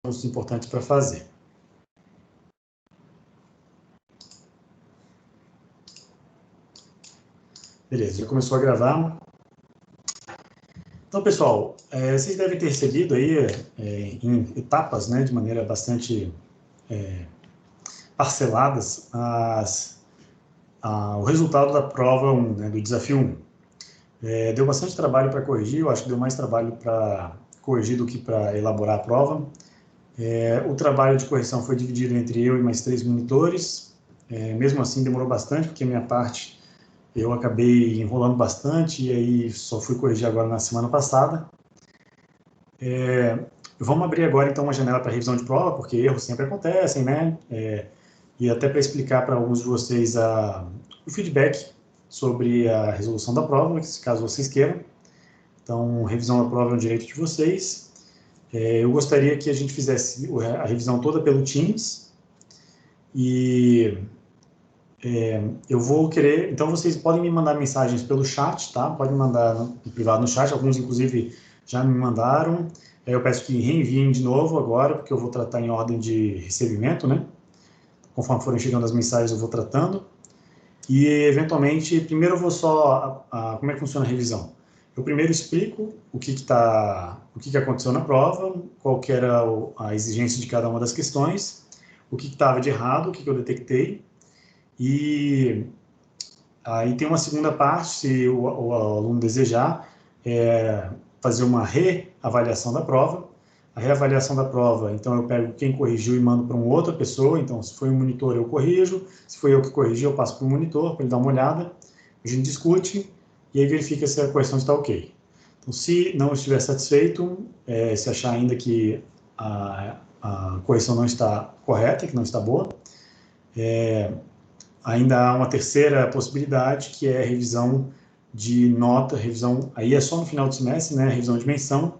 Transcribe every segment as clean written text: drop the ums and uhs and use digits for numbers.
pontos importantes para fazer. Beleza, já começou a gravar. Então, pessoal, vocês devem ter recebido aí em etapas, né, de maneira bastante parceladas, o resultado da prova 1, né, do desafio 1. Deu bastante trabalho para corrigir, eu acho que deu mais trabalho para corrigir do que para elaborar a prova. O trabalho de correção foi dividido entre eu e mais 3 monitores. Mesmo assim, demorou bastante, porque a minha parte eu acabei enrolando bastante, e aí só fui corrigir agora na semana passada. Vamos abrir agora, então, uma janela para revisão de prova, porque erros sempre acontecem, né? E até para explicar para alguns de vocês o feedback sobre a resolução da prova, caso vocês queiram. Então, revisão da prova é um direito de vocês. Eu gostaria que a gente fizesse a revisão toda pelo Teams, e eu vou querer... Então, vocês podem me mandar mensagens pelo chat, tá? Podem mandar no privado no chat, alguns, inclusive, já me mandaram. Eu peço que reenviem de novo agora, porque eu vou tratar em ordem de recebimento, né? Conforme forem chegando as mensagens, eu vou tratando. E, eventualmente, primeiro eu vou só... como é que funciona a revisão? Eu primeiro explico o que aconteceu na prova, qual que era a exigência de cada uma das questões, o que estava de errado, o que eu detectei. E aí tem uma segunda parte, se o aluno desejar, fazer uma reavaliação da prova. A reavaliação da prova, então eu pego quem corrigiu e mando para uma outra pessoa. Então, se foi um monitor, eu corrijo. Se foi eu que corrigi, eu passo para o monitor, para ele dar uma olhada. A gente discute e aí verifica se a correção está ok. Então, se não estiver satisfeito, se achar ainda que a correção não está correta, que não está boa, ainda há uma terceira possibilidade, que é a revisão de nota, aí é só no final do semestre, né, a revisão de menção,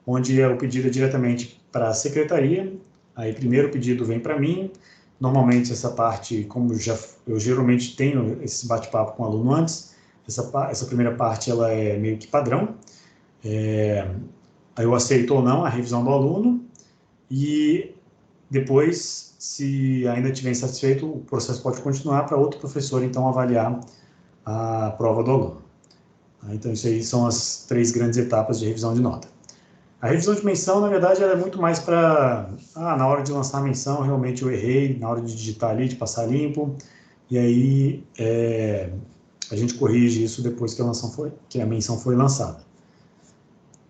onde o pedido é diretamente para a secretaria. Aí primeiro o pedido vem para mim. Normalmente essa parte, como eu geralmente tenho esse bate-papo com o aluno antes, essa primeira parte ela é meio que padrão. Aí eu aceito ou não a revisão do aluno, e depois, se ainda estiver insatisfeito, o processo pode continuar para outro professor, então, avaliar a prova do aluno. Então, isso aí são as 3 grandes etapas de revisão de nota. A revisão de menção, na verdade, ela é muito mais para... na hora de lançar a menção, realmente eu errei, na hora de digitar ali, de passar limpo, e aí a gente corrige isso depois que a menção foi lançada.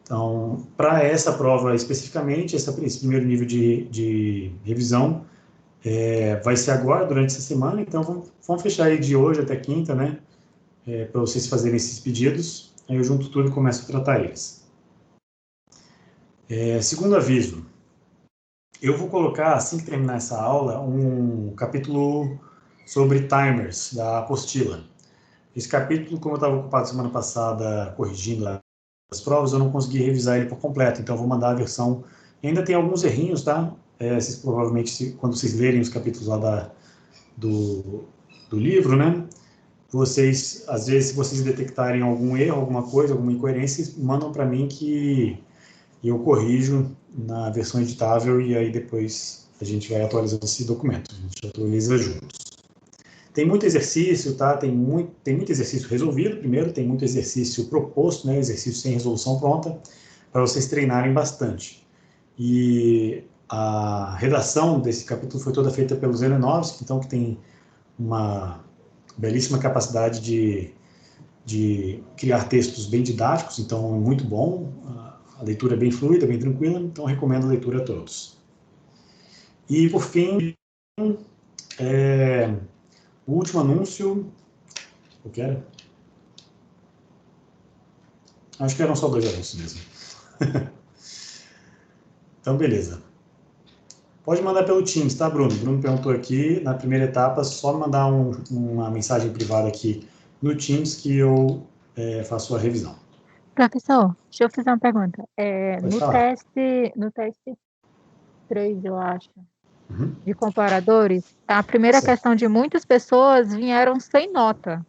Então, para essa prova especificamente, esse primeiro nível de revisão vai ser agora, durante essa semana. Então, vamos fechar aí de hoje até quinta, né? Para vocês fazerem esses pedidos. Aí eu junto tudo e começo a tratar eles. Segundo aviso, eu vou colocar, assim que terminar essa aula, um capítulo sobre timers da apostila. Esse capítulo, como eu estava ocupado semana passada corrigindo as provas, eu não consegui revisar ele por completo, então eu vou mandar a versão. Ainda tem alguns errinhos, tá? Vocês provavelmente, quando vocês lerem os capítulos lá do livro, né? Vocês, às vezes, se vocês detectarem algum erro, alguma coisa, alguma incoerência, mandam para mim que eu corrijo na versão editável, e aí depois a gente vai atualizando esse documento, a gente atualiza juntos. Tem muito exercício, tá? Tem muito exercício resolvido primeiro, tem muito exercício proposto, né? Exercício sem resolução pronta, para vocês treinarem bastante. E a redação desse capítulo foi toda feita pelo Zelenovski, então, que tem uma belíssima capacidade de criar textos bem didáticos, então é muito bom. A leitura é bem fluida, bem tranquila, então recomendo a leitura a todos. E, por fim, o último anúncio... Eu quero? Acho que eram só 2 anúncios mesmo. Então, beleza. Pode mandar pelo Teams, tá, Bruno? Bruno perguntou aqui, na primeira etapa, só mandar uma mensagem privada aqui no Teams que eu faço a revisão. Professor, deixa eu fazer uma pergunta. Pode falar. No teste 3, eu acho, de comparadores, a primeira Certo. questão de muitas pessoas vieram sem nota.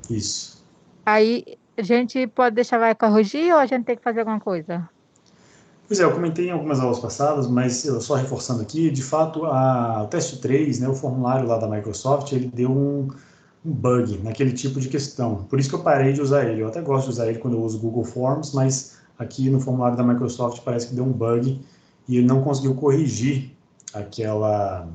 Isso. Aí a gente pode deixar, vai corrigir, ou a gente tem que fazer alguma coisa? Pois é, eu comentei em algumas aulas passadas, mas eu só reforçando aqui, de fato, o teste 3, né, o formulário lá da Microsoft, ele deu um bug naquele tipo de questão. Por isso que eu parei de usar ele. Eu até gosto de usar ele quando eu uso Google Forms, mas aqui no formulário da Microsoft parece que deu um bug e ele não conseguiu corrigir aquela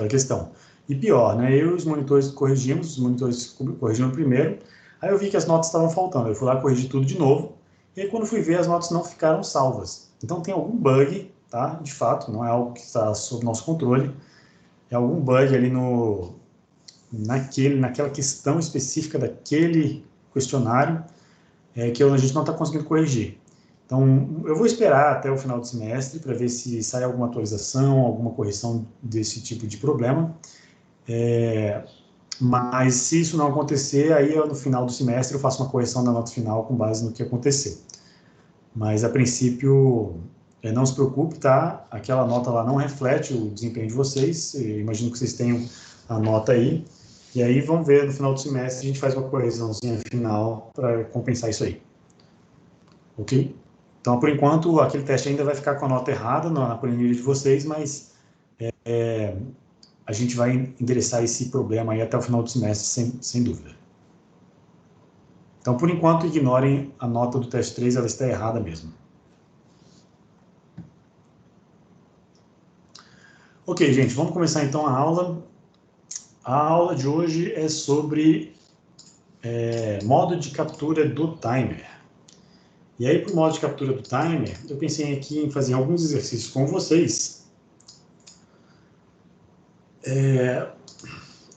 questão. E pior, né, eu e os monitores corrigimos, os monitores corrigiram primeiro, aí eu vi que as notas estavam faltando, eu fui lá corrigir tudo de novo, e aí quando fui ver, as notas não ficaram salvas. Então tem algum bug, tá? De fato, não é algo que está sob nosso controle, é algum bug ali naquela questão específica daquele questionário que a gente não está conseguindo corrigir. Então, eu vou esperar até o final do semestre para ver se sai alguma atualização, alguma correção desse tipo de problema. Mas se isso não acontecer, aí no final do semestre eu faço uma correção da nota final com base no que aconteceu. Mas, a princípio, não se preocupe, tá? Aquela nota lá não reflete o desempenho de vocês. Eu imagino que vocês tenham a nota aí. E aí, vamos ver, no final do semestre, a gente faz uma correçãozinha final para compensar isso aí. Ok? Então, por enquanto, aquele teste ainda vai ficar com a nota errada na planilha de vocês, mas a gente vai endereçar esse problema aí até o final do semestre, sem dúvida. Então, por enquanto, ignorem a nota do teste 3, ela está errada mesmo. Ok, gente, vamos começar então a aula. A aula de hoje é sobre modo de captura do timer. E aí, para o modo de captura do timer, eu pensei aqui em fazer alguns exercícios com vocês.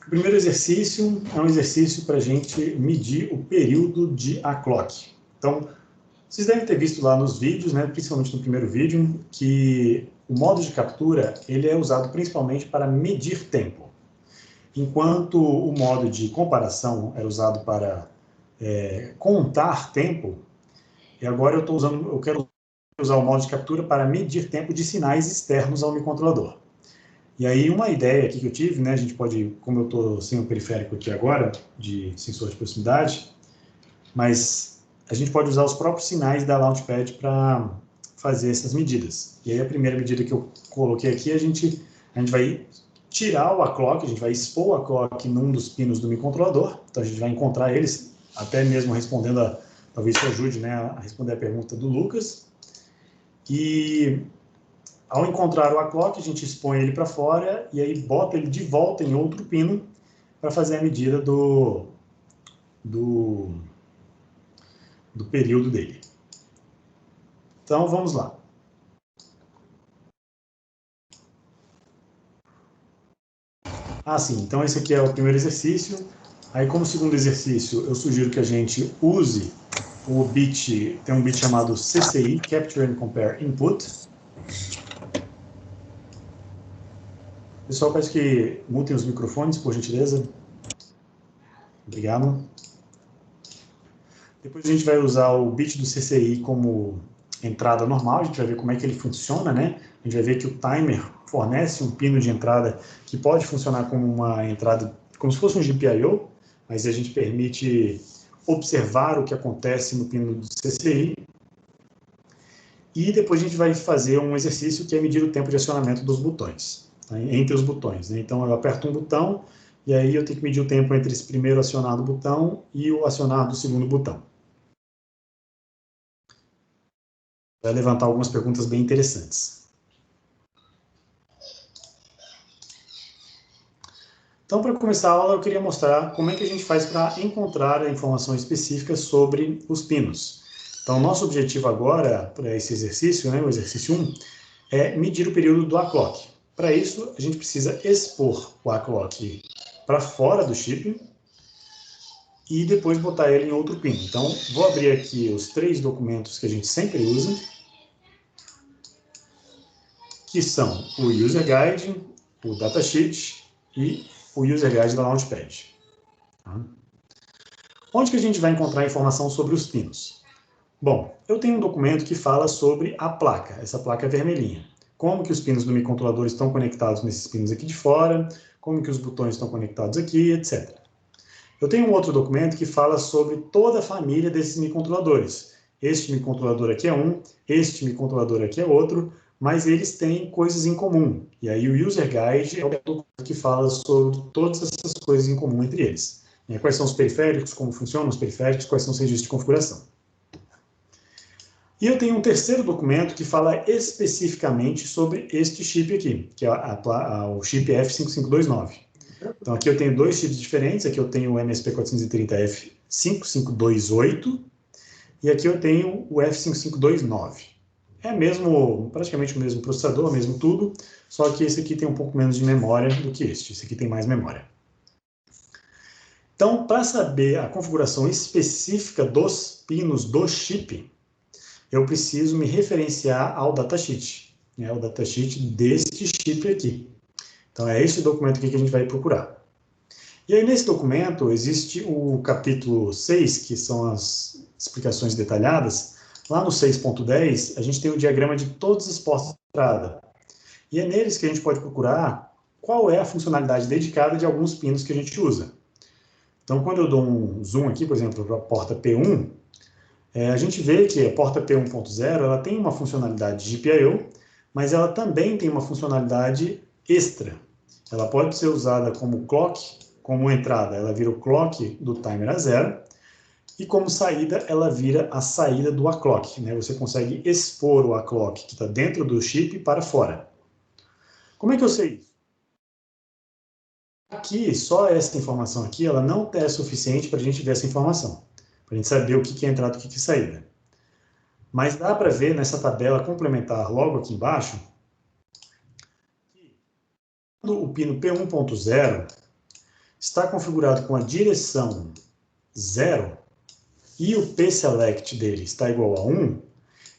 O primeiro exercício é um exercício para a gente medir o período de clock. Então, vocês devem ter visto lá nos vídeos, né, principalmente no primeiro vídeo, que o modo de captura ele é usado principalmente para medir tempo. Enquanto o modo de comparação era usado para contar tempo, e agora eu quero usar o modo de captura para medir tempo de sinais externos ao microcontrolador. E aí uma ideia aqui que eu tive, né, a gente pode, como eu estou sem o periférico aqui agora, de sensor de proximidade, mas a gente pode usar os próprios sinais da Launchpad para fazer essas medidas. E aí a primeira medida que eu coloquei aqui, a gente vai tirar o clock, a gente vai expor o clock num dos pinos do microcontrolador, então a gente vai encontrar eles, até mesmo respondendo talvez isso ajude, né, a responder a pergunta do Lucas. E ao encontrar o clock, a gente expõe ele para fora e aí bota ele de volta em outro pino para fazer a medida do período dele. Então, vamos lá. Sim, então esse aqui é o primeiro exercício. Aí, como segundo exercício, eu sugiro que a gente use o bit, tem um bit chamado CCI, Capture and Compare Input. Pessoal, peço que mutem os microfones, por gentileza. Obrigado. Depois a gente vai usar o bit do CCI como entrada normal, a gente vai ver como é que ele funciona, né? A gente vai ver que o timer fornece um pino de entrada que pode funcionar como uma entrada, como se fosse um GPIO, mas a gente permite observar o que acontece no pino do CCI. E depois a gente vai fazer um exercício que é medir o tempo de acionamento dos botões, tá? Entre os botões, né? Então eu aperto um botão e aí eu tenho que medir o tempo entre esse primeiro acionado botão e o acionado do segundo botão. Vai levantar algumas perguntas bem interessantes. Então, para começar a aula, eu queria mostrar como é que a gente faz para encontrar a informação específica sobre os pinos. Então, nosso objetivo agora, para esse exercício, né, o exercício 1, é medir o período do clock. Para isso, a gente precisa expor o clock para fora do chip e depois botar ele em outro pino. Então, vou abrir aqui os 3 documentos que a gente sempre usa, que são o User Guide, o Datasheet e o User Guide da Launchpad. Onde que a gente vai encontrar informação sobre os pinos? Bom, eu tenho um documento que fala sobre a placa, essa placa vermelhinha. Como que os pinos do microcontrolador estão conectados nesses pinos aqui de fora, como que os botões estão conectados aqui, etc. Eu tenho um outro documento que fala sobre toda a família desses microcontroladores. este microcontrolador aqui é um, este microcontrolador aqui é outro, mas eles têm coisas em comum. E aí o User Guide é o documento que fala sobre todas essas coisas em comum entre eles. Quais são os periféricos, como funcionam os periféricos, quais são os registros de configuração. E eu tenho um terceiro documento que fala especificamente sobre este chip aqui, que é o chip F5529. Então aqui eu tenho dois chips diferentes, aqui eu tenho o MSP430F5528 e aqui eu tenho o F5529. É mesmo, praticamente o mesmo processador, mesmo tudo, só que esse aqui tem um pouco menos de memória do que este. Esse aqui tem mais memória. Então, para saber a configuração específica dos pinos do chip, eu preciso me referenciar ao datasheet, o datasheet deste chip aqui. Então, é esse documento aqui que a gente vai procurar. E aí, nesse documento, existe o capítulo 6, que são as explicações detalhadas. Lá no 6.10, a gente tem o diagrama de todas as portas de entrada. E é neles que a gente pode procurar qual é a funcionalidade dedicada de alguns pinos que a gente usa. Então, quando eu dou um zoom aqui, por exemplo, para a porta P1, a gente vê que a porta P1.0 ela tem uma funcionalidade de GPIO, mas ela também tem uma funcionalidade extra. Ela pode ser usada como clock, como entrada, ela vira o clock do timer a zero, e como saída, ela vira a saída do A-clock. Você consegue expor o A-clock que está dentro do chip para fora. Como é que eu sei isso? Aqui, só essa informação aqui, ela não é suficiente para a gente ver essa informação. Para a gente saber o que é entrada e o que é saída. Mas dá para ver nessa tabela complementar logo aqui embaixo, que quando o pino P1.0 está configurado com a direção 0 e o P-select dele está igual a 1,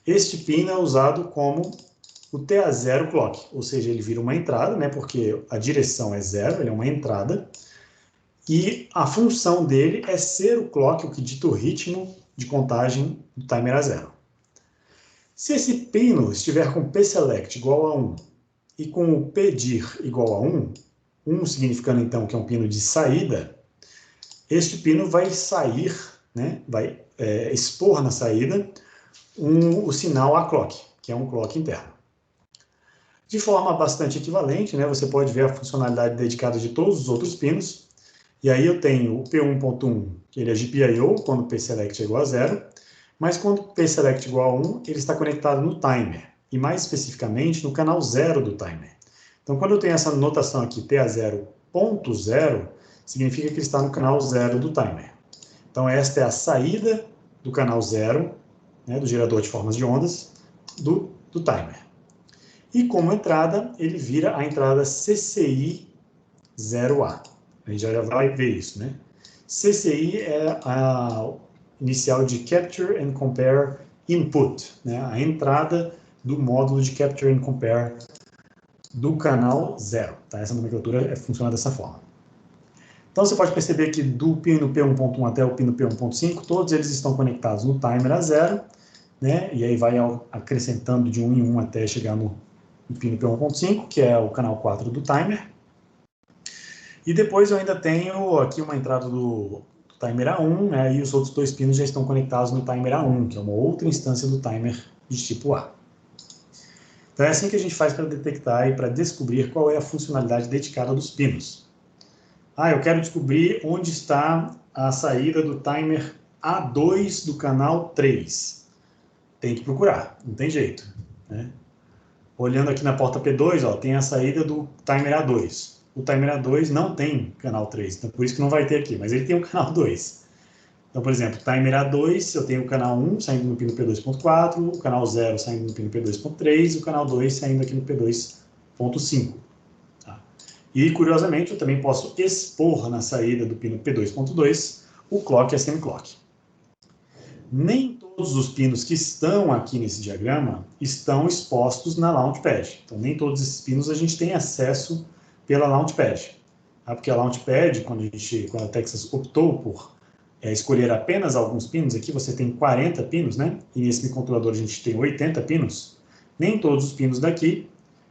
este pino é usado como o TA0 clock, ou seja, ele vira uma entrada, porque a direção é 0, ele é uma entrada, e a função dele é ser o clock, o que dita o ritmo de contagem do timer a 0. Se esse pino estiver com o P-select igual a 1 e com o P-dir igual a 1, 1 significando então que é um pino de saída, este pino vai sair, vai expor na saída o sinal A-clock, que é um clock interno. De forma bastante equivalente, você pode ver a funcionalidade dedicada de todos os outros pinos. E aí eu tenho o P1.1, que ele é GPIO, quando o P-select é igual a 0, mas quando o P-select é igual a 1, ele está conectado no timer, e mais especificamente no canal 0 do timer. Então, quando eu tenho essa notação aqui, TA0.0, significa que ele está no canal 0 do timer. Então, esta é a saída do canal 0, do gerador de formas de ondas, do timer. E como entrada, ele vira a entrada CCI 0A. A gente já vai ver isso, CCI é a inicial de Capture and Compare Input, a entrada do módulo de Capture and Compare do canal 0. Essa nomenclatura funciona dessa forma. Então, você pode perceber que do pino P1.1 até o pino P1.5, todos eles estão conectados no timer a 0, e aí vai acrescentando de 1 em 1 até chegar no pino P1.5, que é o canal 4 do timer. E depois eu ainda tenho aqui uma entrada do timer A1, e os outros dois pinos já estão conectados no timer A1, que é uma outra instância do timer de tipo A. Então é assim que a gente faz para detectar e para descobrir qual é a funcionalidade dedicada dos pinos. Eu quero descobrir onde está a saída do timer A2 do canal 3. Tem que procurar, não tem jeito. Olhando aqui na porta P2, tem a saída do timer A2. O timer A2 não tem canal 3, então por isso que não vai ter aqui, mas ele tem o canal 2. Então, por exemplo, timer A2, eu tenho o canal 1 saindo no pino P2.4, o canal 0 saindo no pino P2.3 e o canal 2 saindo aqui no P2.5. E, curiosamente, eu também posso expor na saída do pino P2.2 o clock e a semiclock. Nem todos os pinos que estão aqui nesse diagrama estão expostos na Launchpad. Então, nem todos esses pinos a gente tem acesso pela Launchpad. Porque a Launchpad, quando a Texas optou por escolher apenas alguns pinos, aqui você tem 40 pinos, e nesse microcontrolador a gente tem 80 pinos, nem todos os pinos daqui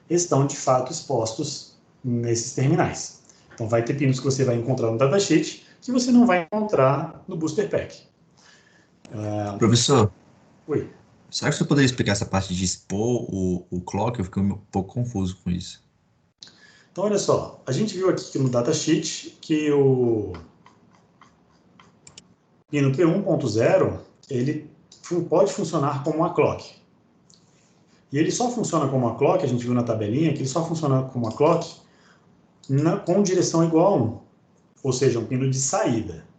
estão, de fato, expostos nesses terminais. Então, vai ter pinos que você vai encontrar no datasheet que você não vai encontrar no Booster Pack. Professor, Oi. Será que você poderia explicar essa parte de expor o clock? Eu fiquei um pouco confuso com isso. Então, olha só, a gente viu aqui no datasheet que o pino P1.0, ele pode funcionar como uma clock. E ele só funciona como uma clock, a gente viu na tabelinha, que ele só funciona como uma clock com direção igual a 1, ou seja, um pino de saída.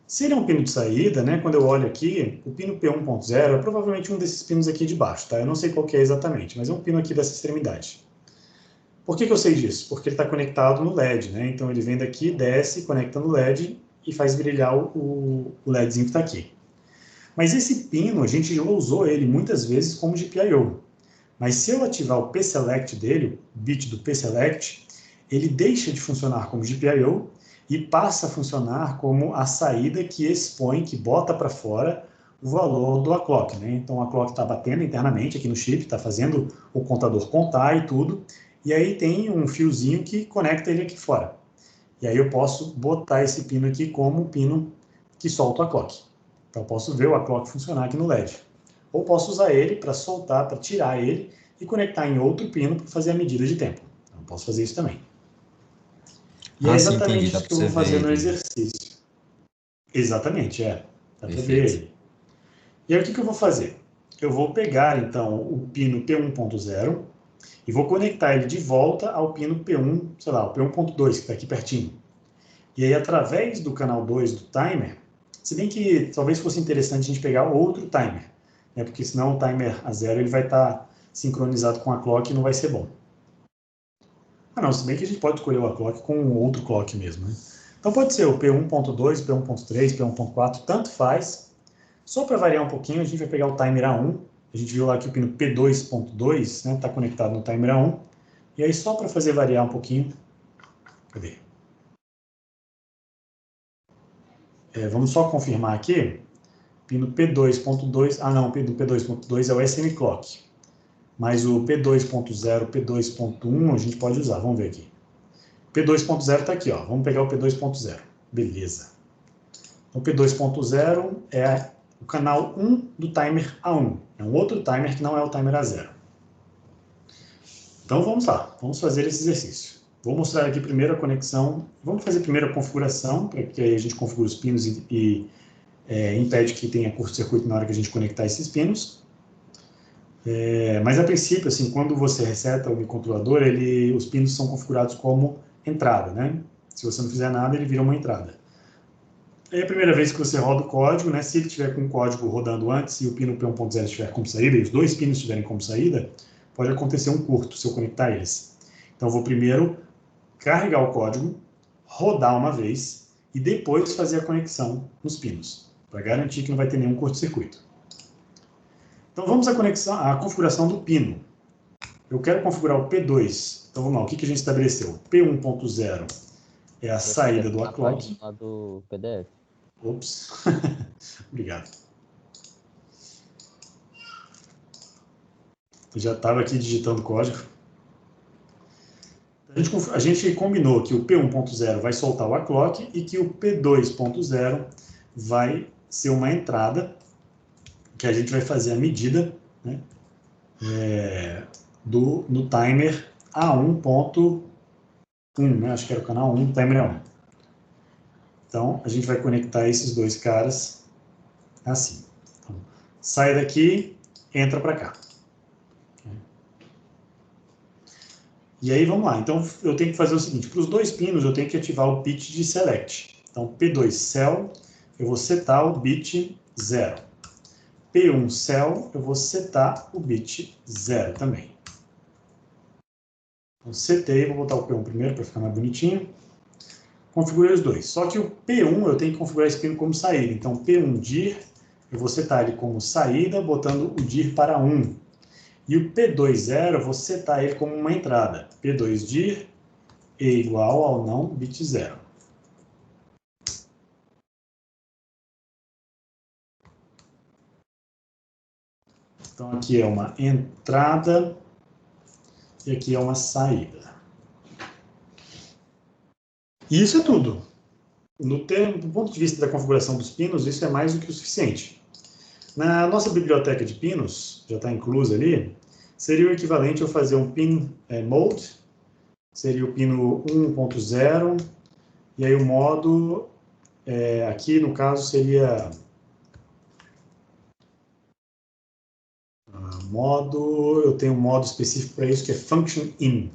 Se ele é um pino de saída, né, quando eu olho aqui, o pino P1.0 é provavelmente um desses pinos aqui de baixo, tá? Eu não sei qual que é exatamente, mas é um pino aqui dessa extremidade. Por que eu sei disso? Porque ele está conectado no LED, né? Então ele vem daqui, desce, conecta no LED e faz brilhar o LEDzinho que está aqui. Mas esse pino, a gente já usou ele muitas vezes como GPIO. Mas se eu ativar o P-Select dele, o bit do P-Select, ele deixa de funcionar como GPIO e passa a funcionar como a saída que expõe, que bota para fora o valor do clock, né? Então a clock está batendo internamente aqui no chip, está fazendo o contador contar e tudo, e aí tem um fiozinho que conecta ele aqui fora. E aí eu posso botar esse pino aqui como um pino que solta o clock. Então eu posso ver o clock funcionar aqui no LED. Ou posso usar ele para soltar, para tirar ele e conectar em outro pino para fazer a medida de tempo. Então eu posso fazer isso também. E é Sim, entendi. exatamente Dá isso que para eu você vou fazer ver no ele. exercício. Exatamente, é. Dá para ver Perfeito. ele. E aí o que eu vou fazer? Eu vou pegar, então, o pino P1.0 e vou conectar ele de volta ao pino P1, sei lá, o P1.2, que está aqui pertinho. E aí, através do canal 2 do timer, se bem que talvez fosse interessante a gente pegar outro timer, né? Porque senão o timer a 0 ele vai estar sincronizado com a clock e não vai ser bom. Ah não, se bem que a gente pode escolher o clock com outro clock mesmo, né? Então pode ser o P1.2, P1.3, P1.4, tanto faz. Só para variar um pouquinho, a gente vai pegar o timer A1. A gente viu lá que o pino P2.2 está, né, tá conectado no timer A1. E aí, só para fazer variar um pouquinho, cadê? Vamos só confirmar aqui. Pino P2.2, não, o pino P2.2 é o SM Clock. Mas o P2.0, P2.1 a gente pode usar, vamos ver aqui. P2.0 está aqui, ó. Vamos pegar o P2.0. Beleza. O P2.0 é o canal 1 do timer A1. É um outro timer que não é o timer A0. Então vamos lá, vamos fazer esse exercício. Vou mostrar aqui primeiro a conexão. Vamos fazer primeiro a configuração, para que aí a gente configure os pinos e impede que tenha curto-circuito na hora que a gente conectar esses pinos. Mas a princípio, assim, quando você reseta o microcontrolador, os pinos são configurados como entrada, né? Se você não fizer nada, ele vira uma entrada. É a primeira vez que você roda o código, né? Se ele tiver com o código rodando antes e o pino P1.0 estiver como saída, e os dois pinos estiverem como saída, pode acontecer um curto se eu conectar eles. Então, eu vou primeiro carregar o código, rodar uma vez e depois fazer a conexão nos pinos, para garantir que não vai ter nenhum curto-circuito. Então, vamos à configuração do pino. Eu quero configurar o P2. Então, vamos lá. O que a gente estabeleceu? P1.0 é a saída do clock. Lá do PDF. Ops. Obrigado. Eu já estava aqui digitando código. A gente combinou que o P1.0 vai soltar o clock e que o P2.0 vai ser uma entrada que a gente vai fazer a medida, né, no timer A1.1, né, acho que era o canal 1, timer A1. Então, a gente vai conectar esses dois caras assim. Então, sai daqui, entra para cá. E aí, vamos lá. Então, eu tenho que fazer o seguinte. Para os dois pinos, eu tenho que ativar o bit de select. Então, P2 cell, eu vou setar o bit 0. P1 cell, eu vou setar o bit 0 também. Então, setei, vou botar o P1 primeiro para ficar mais bonitinho. Configurei os dois. Só que o P1 eu tenho que configurar esse pino como saída. Então, P1 dir, eu vou setar ele como saída, botando o dir para 1. E o P2.0, eu vou setar ele como uma entrada. P2 dir é igual ao não bit 0. Então, aqui é uma entrada e aqui é uma saída. E isso é tudo. Do ponto de vista da configuração dos pinos, isso é mais do que o suficiente. Na nossa biblioteca de pinos, já está incluso ali, seria o equivalente a eu fazer um pin mode, seria o pino 1.0, e aí o modo, aqui no caso seria modo, eu tenho um modo específico para isso que é function in.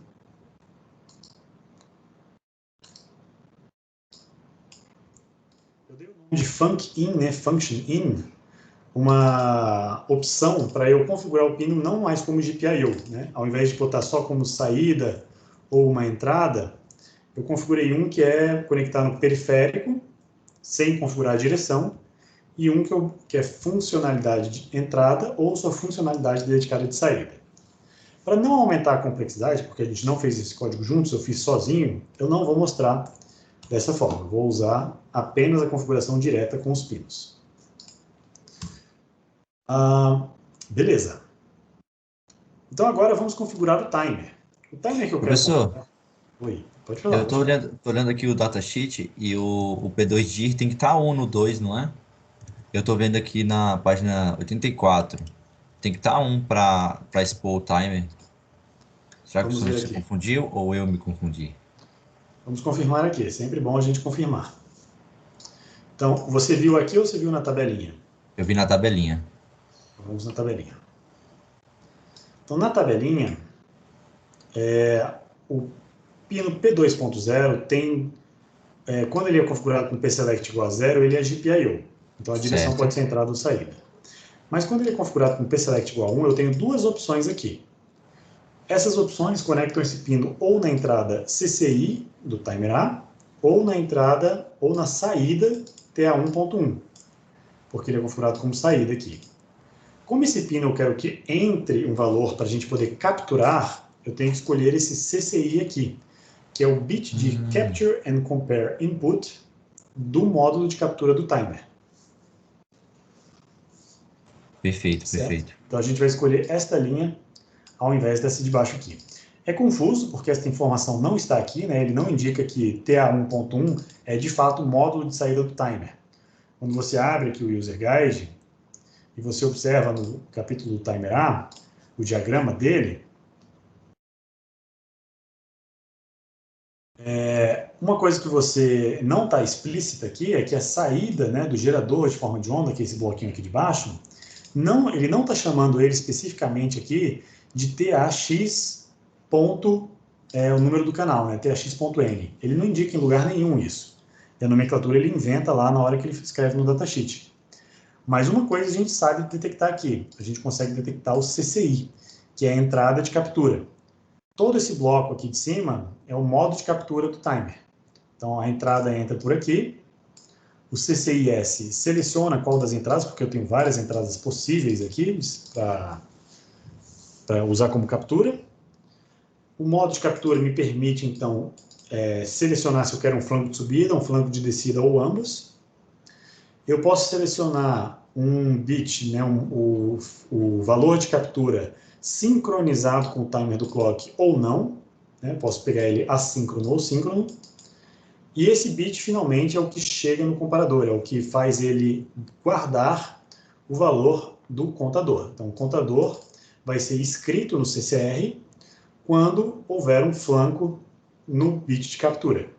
Eu dei o nome de func in, né, function in, uma opção para eu configurar o pino não mais como GPIO, né? Ao invés de botar só como saída ou uma entrada, eu configurei um que é conectar no periférico, sem configurar a direção, e um que é funcionalidade de entrada ou sua funcionalidade dedicada de saída. Para não aumentar a complexidade, porque a gente não fez esse código juntos, eu fiz sozinho, eu não vou mostrar dessa forma. Eu vou usar apenas a configuração direta com os pinos. Beleza. Então agora vamos configurar o timer. O timer que eu quero configurar... Oi, pode falar. Eu tô olhando aqui o datasheet e o P2DIR tem que estar 1 no 2, não é? Eu tô vendo aqui na página 84. Tem que estar 1 para expor o timer. Será que você se confundiu ou eu me confundi? Vamos confirmar aqui. É sempre bom a gente confirmar. Então, você viu aqui ou você viu na tabelinha? Eu vi na tabelinha. Vamos na tabelinha. Então, na tabelinha, o pino P2.0 tem... quando ele é configurado com pselect igual a 0, ele é GPIO. Então, a direção pode ser entrada ou saída. Mas quando ele é configurado com pselect igual a 1, eu tenho duas opções aqui. Essas opções conectam esse pino ou na entrada CCI do timer A, ou na entrada ou na saída TA1.1, porque ele é configurado como saída aqui. Como esse pino eu quero que entre um valor para a gente poder capturar, eu tenho que escolher esse CCI aqui, que é o bit de Capture and Compare Input do módulo de captura do timer. Perfeito, certo? Perfeito. Então a gente vai escolher esta linha ao invés dessa de baixo aqui. É confuso, porque essa informação não está aqui, né? Ele não indica que TA1.1 é de fato o módulo de saída do timer. Quando você abre aqui o User Guide, e você observa no capítulo do Timer A, o diagrama dele, uma coisa que você não está explícita aqui é que a saída, né, do gerador de forma de onda, que é esse bloquinho aqui de baixo, ele não está chamando ele especificamente aqui de TAX ponto, o número do canal, né, TAX.N. Ele não indica em lugar nenhum isso. E a nomenclatura ele inventa lá na hora que ele escreve no datasheet. Mas uma coisa a gente sabe detectar aqui, a gente consegue detectar o CCI, que é a entrada de captura. Todo esse bloco aqui de cima é o modo de captura do timer. Então a entrada entra por aqui, o CCIS seleciona qual das entradas, porque eu tenho várias entradas possíveis aqui para usar como captura. O modo de captura me permite, então, selecionar se eu quero um flanco de subida, um flanco de descida ou ambos. Eu posso selecionar um bit, né, o valor de captura sincronizado com o timer do clock ou não. Né, posso pegar ele assíncrono ou síncrono. E esse bit, finalmente, é o que chega no comparador, é o que faz ele guardar o valor do contador. Então, o contador vai ser escrito no CCR quando houver um flanco no bit de captura.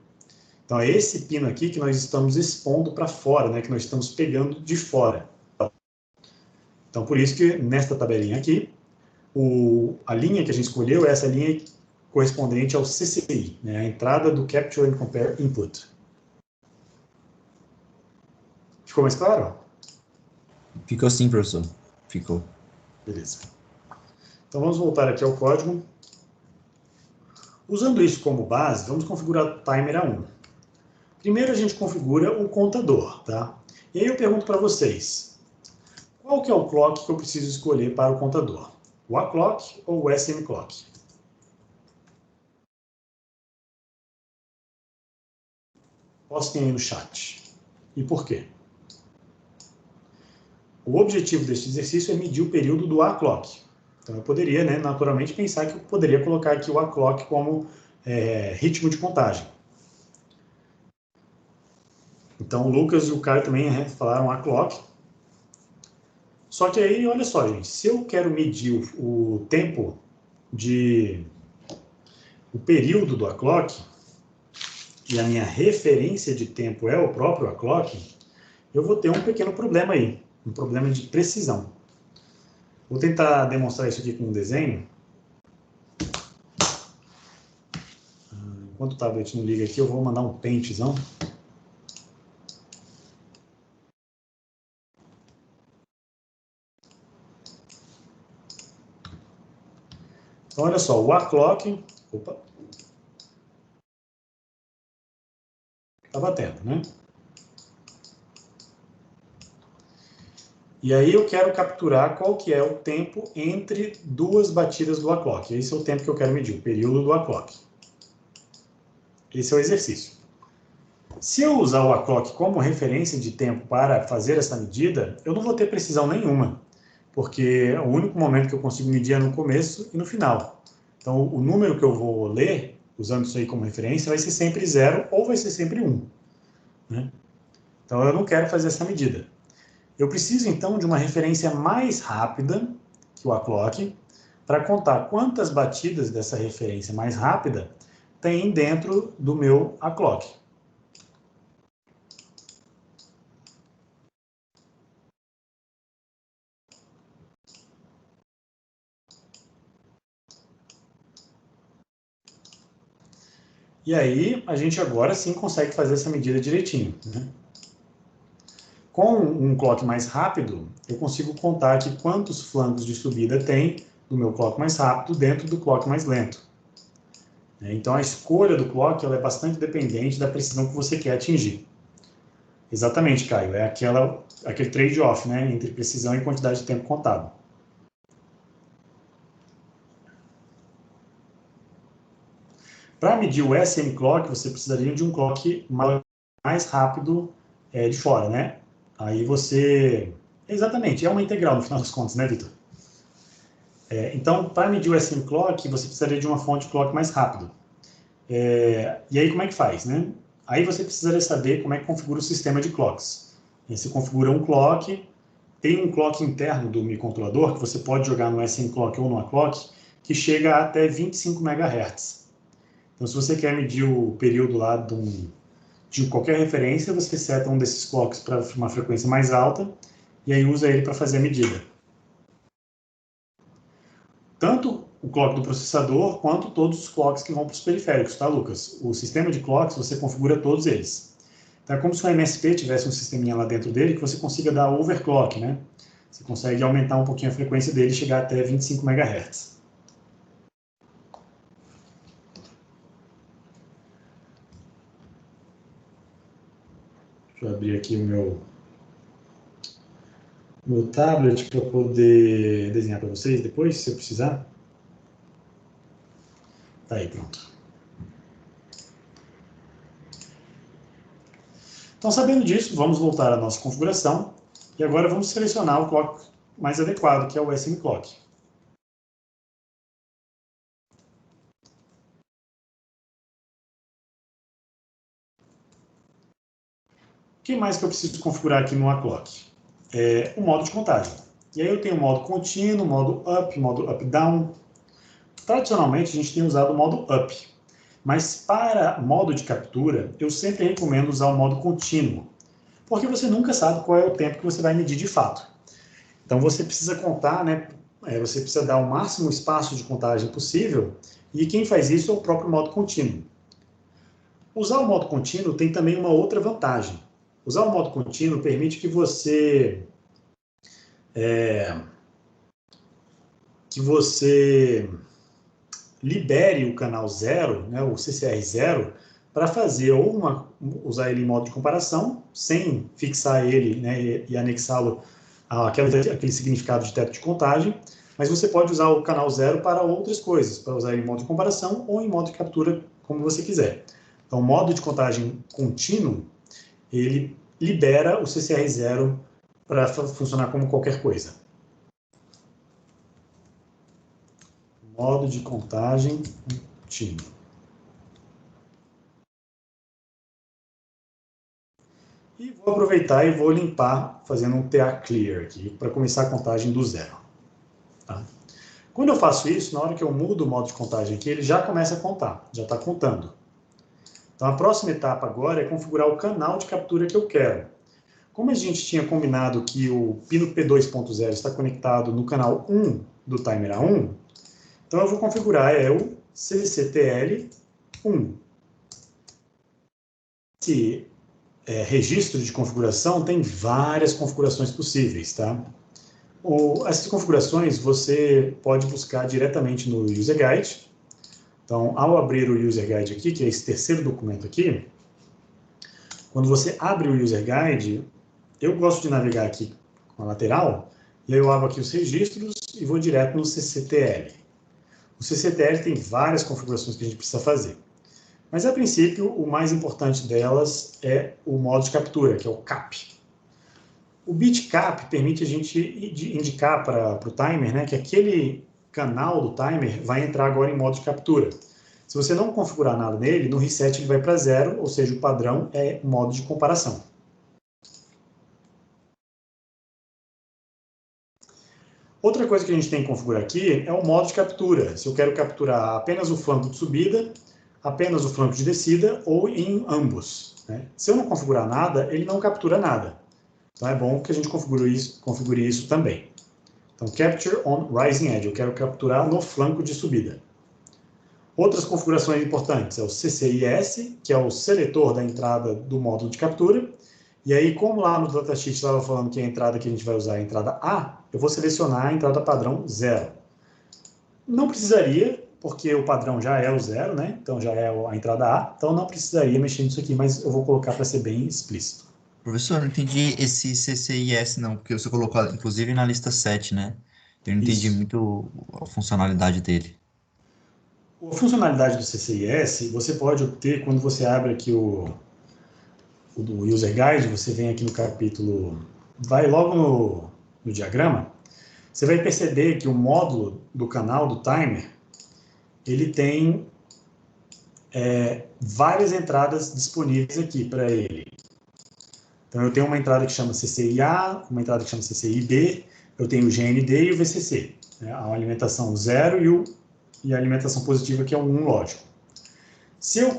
Então, é esse pino aqui que nós estamos expondo para fora, né, que nós estamos pegando de fora. Então, por isso que, nesta tabelinha aqui, a linha que a gente escolheu é essa linha correspondente ao CCI, né, a entrada do Capture and Compare Input. Ficou mais claro? Ficou sim, professor. Ficou. Beleza. Então, vamos voltar aqui ao código. Usando isso como base, vamos configurar o timer A1. Primeiro, a gente configura o contador, tá? E aí eu pergunto para vocês, qual que é o clock que eu preciso escolher para o contador? O A-clock ou o SM-clock? Postem aí no chat. E por quê? O objetivo deste exercício é medir o período do A-clock. Então eu poderia, né, naturalmente, pensar que eu poderia colocar aqui o A-clock como ritmo de contagem. Então o Lucas e o Caio também falaram A-clock. Só que aí, olha só, gente, se eu quero medir o tempo o período do clock, e a minha referência de tempo é o próprio clock, eu vou ter um pequeno problema aí, um problema de precisão. Vou tentar demonstrar isso aqui com um desenho. Enquanto o tablet não liga aqui, eu vou mandar um paintzão. Então, olha só, o clock... Opa! Está batendo, né? E aí eu quero capturar qual que é o tempo entre duas batidas do clock. Esse é o tempo que eu quero medir, o período do clock. Esse é o exercício. Se eu usar o clock como referência de tempo para fazer essa medida, eu não vou ter precisão nenhuma, porque o único momento que eu consigo medir é no começo e no final. Então, o número que eu vou ler, usando isso aí como referência, vai ser sempre 0 ou vai ser sempre 1. Né? Então, eu não quero fazer essa medida. Eu preciso, então, de uma referência mais rápida que o clock, para contar quantas batidas dessa referência mais rápida tem dentro do meu clock. E aí, a gente agora sim consegue fazer essa medida direitinho. Né? Com um clock mais rápido, eu consigo contar aqui quantos flancos de subida tem do meu clock mais rápido dentro do clock mais lento. Então, a escolha do clock ela é bastante dependente da precisão que você quer atingir. Exatamente, Caio. É aquele trade-off, né, entre precisão e quantidade de tempo contado. Para medir o SM clock, você precisaria de um clock mais rápido de fora, né? Aí você... Exatamente, é uma integral no final das contas, né, Vitor? Então, para medir o SM clock, você precisaria de uma fonte clock mais rápido. E aí, como é que faz, né? Aí você precisaria saber como é que configura o sistema de clocks. Você configura um clock, tem um clock interno do microcontrolador, que você pode jogar no SM clock ou no clock, que chega até 25 MHz. Então, se você quer medir o período lá de qualquer referência, você seta um desses clocks para uma frequência mais alta, e aí usa ele para fazer a medida. Tanto o clock do processador, quanto todos os clocks que vão para os periféricos, tá, Lucas? O sistema de clocks, você configura todos eles. Então, é como se o MSP tivesse um sisteminha lá dentro dele que você consiga dar overclock, né? Você consegue aumentar um pouquinho a frequência dele e chegar até 25 MHz. Deixa eu abrir aqui o meu tablet para poder desenhar para vocês depois, se eu precisar. Tá aí, pronto. Então, sabendo disso, vamos voltar à nossa configuração e agora vamos selecionar o clock mais adequado, que é o SM Clock. O que mais que eu preciso configurar aqui no clock? O modo de contagem. E aí eu tenho o modo contínuo, modo up-down. Tradicionalmente, a gente tem usado o modo up. Mas para modo de captura, eu sempre recomendo usar o modo contínuo, porque você nunca sabe qual é o tempo que você vai medir de fato. Então você precisa contar, né? Você precisa dar o máximo espaço de contagem possível, e quem faz isso é o próprio modo contínuo. Usar o modo contínuo tem também uma outra vantagem. Usar o modo contínuo permite que você libere o canal 0, né, o CCR0, para fazer usar ele em modo de comparação, sem fixar ele, né, e anexá-lo àquele significado de teto de contagem, mas você pode usar o canal 0 para outras coisas, para usar ele em modo de comparação ou em modo de captura, como você quiser. Então, o modo de contagem contínuo, ele libera o CCR0 para funcionar como qualquer coisa. Modo de contagem contínuo. E vou aproveitar e vou limpar, fazendo um TA clear aqui, para começar a contagem do zero. Tá? Quando eu faço isso, na hora que eu mudo o modo de contagem aqui, ele já começa a contar, já está contando. Então, a próxima etapa agora é configurar o canal de captura que eu quero. Como a gente tinha combinado que o pino P2.0 está conectado no canal 1 do timer A1, então eu vou configurar o CCTL1. Esse registro de configuração tem várias configurações possíveis, tá? Essas configurações você pode buscar diretamente no User Guide. Então, ao abrir o User Guide aqui, que é esse terceiro documento aqui, quando você abre o User Guide, eu gosto de navegar aqui com a lateral, e aí eu abro aqui os registros e vou direto no CCTL. O CCTL tem várias configurações que a gente precisa fazer. Mas, a princípio, o mais importante delas é o modo de captura, que é o CAP. O bit cap permite a gente indicar para o timer, né, que aquele canal do timer vai entrar agora em modo de captura. Se você não configurar nada nele, no reset ele vai para 0, ou seja, o padrão é o modo de comparação. Outra coisa que a gente tem que configurar aqui é o modo de captura. Se eu quero capturar apenas o flanco de subida, apenas o flanco de descida ou em ambos. Né? Se eu não configurar nada, ele não captura nada. Então é bom que a gente configure isso também. Então, Capture on Rising Edge, eu quero capturar no flanco de subida. Outras configurações importantes é o CCIS, que é o seletor da entrada do módulo de captura. E aí, como lá no datasheet estava falando que a entrada que a gente vai usar é a entrada A, eu vou selecionar a entrada padrão 0. Não precisaria, porque o padrão já é o 0, né? Então já é a entrada A, então não precisaria mexer nisso aqui, mas eu vou colocar para ser bem explícito. Professor, eu não entendi esse CCIS não, porque você colocou, inclusive, na lista 7, né? Eu não entendi muito a funcionalidade dele. A funcionalidade do CCIS, você pode obter quando você abre aqui o do User Guide, você vem aqui no capítulo, vai logo no diagrama, você vai perceber que o módulo do canal do timer, ele tem várias entradas disponíveis aqui para ele. Então, eu tenho uma entrada que chama CCIA, uma entrada que chama CCIB, eu tenho o GND e o VCC, né? A alimentação 0 e a alimentação positiva, que é o 1, lógico. Se eu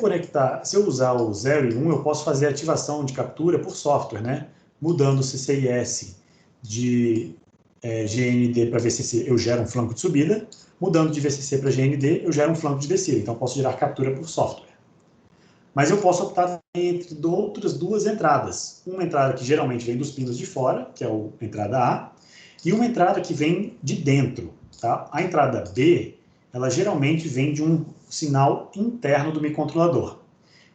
usar o 0 e 1, eu posso fazer ativação de captura por software, né? Mudando o CCIS de GND para VCC, eu gero um flanco de subida. Mudando de VCC para GND, eu gero um flanco de descida. Então, eu posso gerar captura por software. Mas eu posso optar entre outras duas entradas. Uma entrada que geralmente vem dos pinos de fora, que é a entrada A, e uma entrada que vem de dentro. Tá? A entrada B, ela geralmente vem de um sinal interno do microcontrolador.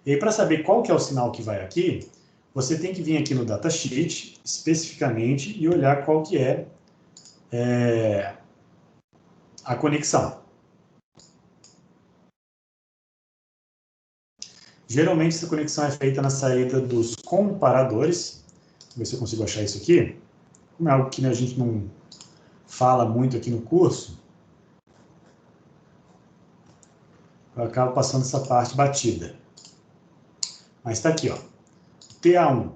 E aí, para saber qual que é o sinal que vai aqui, você tem que vir aqui no datasheet, especificamente, e olhar qual que é a conexão. Geralmente, essa conexão é feita na saída dos comparadores. Vou ver se eu consigo achar isso aqui. Como é algo que a gente não fala muito aqui no curso, eu acabo passando essa parte batida. Mas está aqui, ó. TA1.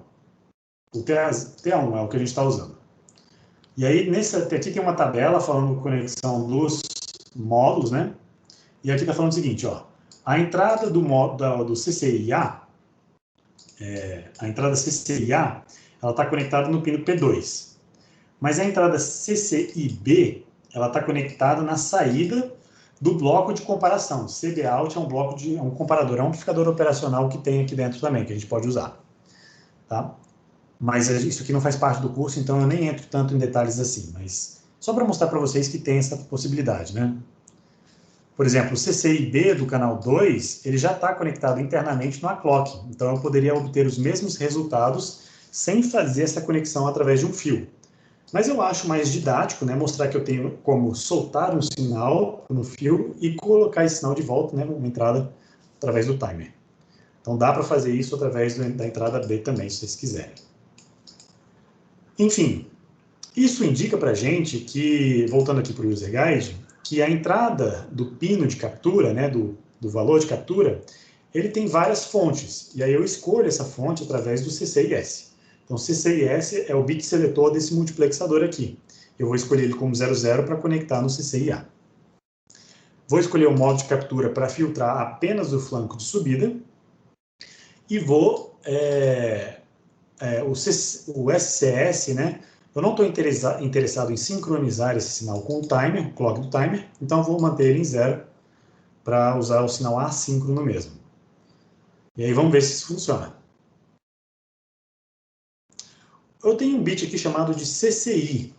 O TA1 é o que a gente está usando. E aí, aqui tem uma tabela falando conexão dos módulos, né? E aqui está falando o seguinte, ó. A entrada do CCIA, a entrada CCIA, ela está conectada no pino P2. Mas a entrada CCIB, ela está conectada na saída do bloco de comparação. CBOut é um comparador, é um amplificador operacional que tem aqui dentro também, que a gente pode usar. Tá? Mas isso aqui não faz parte do curso, então eu nem entro tanto em detalhes assim. Mas só para mostrar para vocês que tem essa possibilidade, né? Por exemplo, o CCIB do canal 2, ele já está conectado internamente no A-Clock. Então, eu poderia obter os mesmos resultados sem fazer essa conexão através de um fio. Mas eu acho mais didático, né, mostrar que eu tenho como soltar um sinal no fio e colocar esse sinal de volta, né, uma entrada através do timer. Então, dá para fazer isso através da entrada B também, se vocês quiserem. Enfim, isso indica para a gente que, voltando aqui para o User Guide, que a entrada do pino de captura, né, do valor de captura, ele tem várias fontes. E aí eu escolho essa fonte através do CCIS. Então, CCIS é o bit seletor desse multiplexador aqui. Eu vou escolher ele como 00 para conectar no CCIA. Vou escolher o modo de captura para filtrar apenas o flanco de subida. E vou... o SCS, né? Eu não estou interessado em sincronizar esse sinal com o timer, o clock do timer, então vou manter ele em 0 para usar o sinal assíncrono mesmo. E aí vamos ver se isso funciona. Eu tenho um bit aqui chamado de CCI.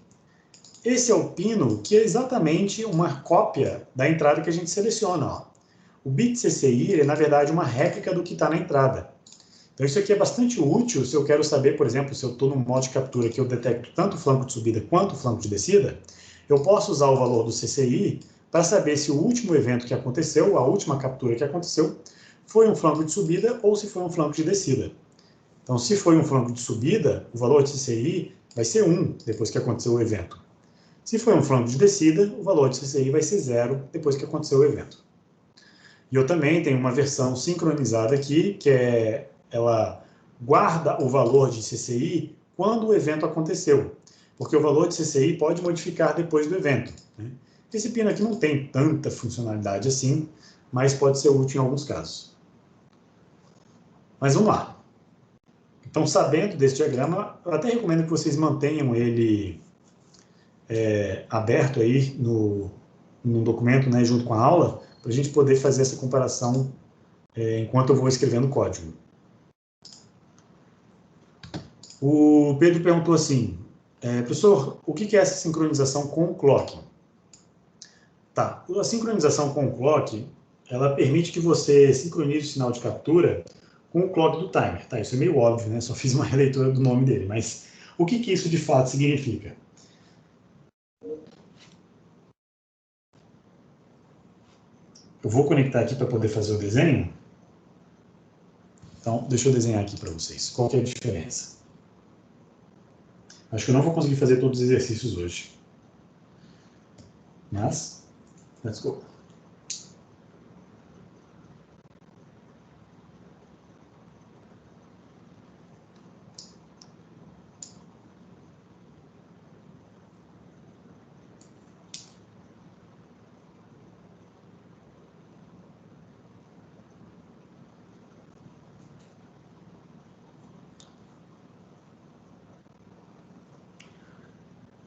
Esse é o pino que é exatamente uma cópia da entrada que a gente seleciona. Ó. O bit CCI é, na verdade, uma réplica do que está na entrada. Então isso aqui é bastante útil se eu quero saber, por exemplo, se eu estou no modo de captura que eu detecto tanto o flanco de subida quanto o flanco de descida, eu posso usar o valor do CCI para saber se o último evento que aconteceu, a última captura que aconteceu, foi um flanco de subida ou se foi um flanco de descida. Então, se foi um flanco de subida, o valor de CCI vai ser 1 depois que aconteceu o evento. Se foi um flanco de descida, o valor de CCI vai ser 0 depois que aconteceu o evento. E eu também tenho uma versão sincronizada aqui, que ela guarda o valor de CCI quando o evento aconteceu, porque o valor de CCI pode modificar depois do evento. Né? Esse pino aqui não tem tanta funcionalidade assim, mas pode ser útil em alguns casos. Mas vamos lá. Então, sabendo desse diagrama, eu até recomendo que vocês mantenham ele aberto aí no documento, né, junto com a aula, para a gente poder fazer essa comparação enquanto eu vou escrevendo o código. O Pedro perguntou assim, professor, o que é essa sincronização com o clock? Tá, a sincronização com o clock, ela permite que você sincronize o sinal de captura com o clock do timer. Tá, isso é meio óbvio, né? Só fiz uma releitura do nome dele, mas o que isso de fato significa? Eu vou conectar aqui para poder fazer o desenho. Então, deixa eu desenhar aqui para vocês. Qual que é a diferença? Acho que eu não vou conseguir fazer todos os exercícios hoje. Mas, let's go.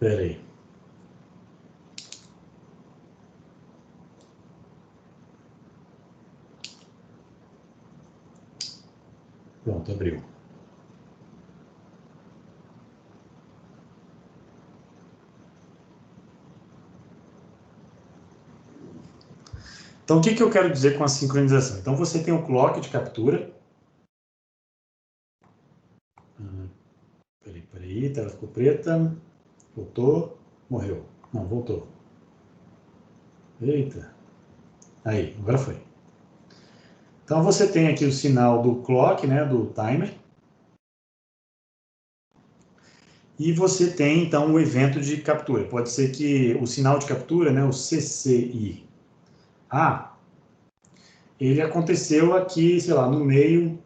Espera aí. Pronto, abriu. Então, o que eu quero dizer com a sincronização? Então, você tem o clock de captura. Peraí, a tela ficou preta. Voltou, morreu. Não, voltou. Eita. Aí, agora foi. Então, você tem aqui o sinal do clock, né, do timer. E você tem, então, o evento de captura. Pode ser que o sinal de captura, né, o CCI, ele aconteceu aqui, sei lá, no meio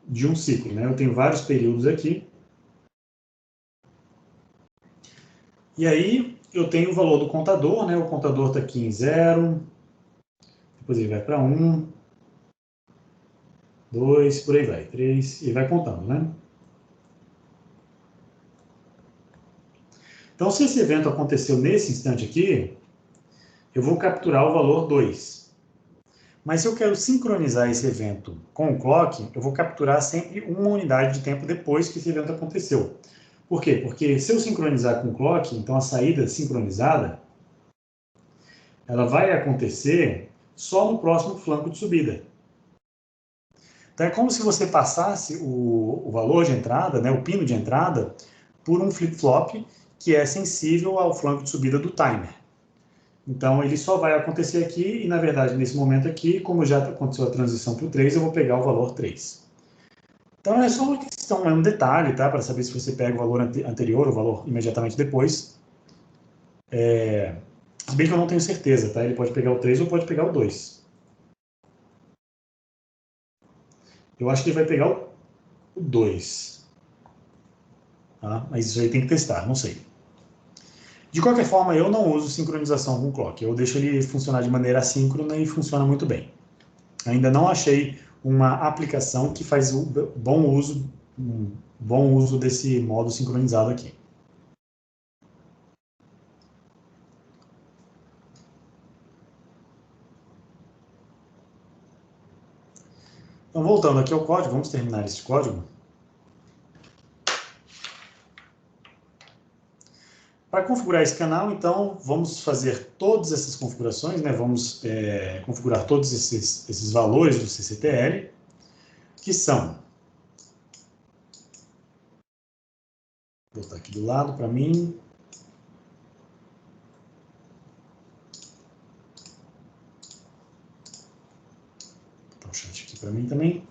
de um ciclo, né? Eu tenho vários períodos aqui. E aí, eu tenho o valor do contador, né? O contador está aqui em 0, depois ele vai para 1, 2, por aí vai, 3, e vai contando, né? Então, se esse evento aconteceu nesse instante aqui, eu vou capturar o valor 2. Mas se eu quero sincronizar esse evento com o clock, eu vou capturar sempre uma unidade de tempo depois que esse evento aconteceu. Por quê? Porque se eu sincronizar com o clock, então a saída sincronizada, ela vai acontecer só no próximo flanco de subida. Então é como se você passasse o valor de entrada, né, o pino de entrada, por um flip-flop que é sensível ao flanco de subida do timer. Então, ele só vai acontecer aqui, e na verdade, nesse momento aqui, como já aconteceu a transição para o 3, eu vou pegar o valor 3. Então, é só uma questão, é um detalhe, tá? Para saber se você pega o valor anterior ou o valor imediatamente depois. Se bem que eu não tenho certeza, tá? Ele pode pegar o 3 ou pode pegar o 2. Eu acho que ele vai pegar o 2. Tá? Mas isso aí tem que testar, não sei. De qualquer forma, eu não uso sincronização com clock. Eu deixo ele funcionar de maneira assíncrona e funciona muito bem. Ainda não achei uma aplicação que faz um bom uso desse modo sincronizado aqui. Então, voltando aqui ao código, vamos terminar esse código. Para configurar esse canal, então, vamos fazer todas essas configurações, né? Vamos configurar todos esses valores do CCTL, que são... Vou botar aqui do lado para mim. Vou botar o chat aqui para mim também.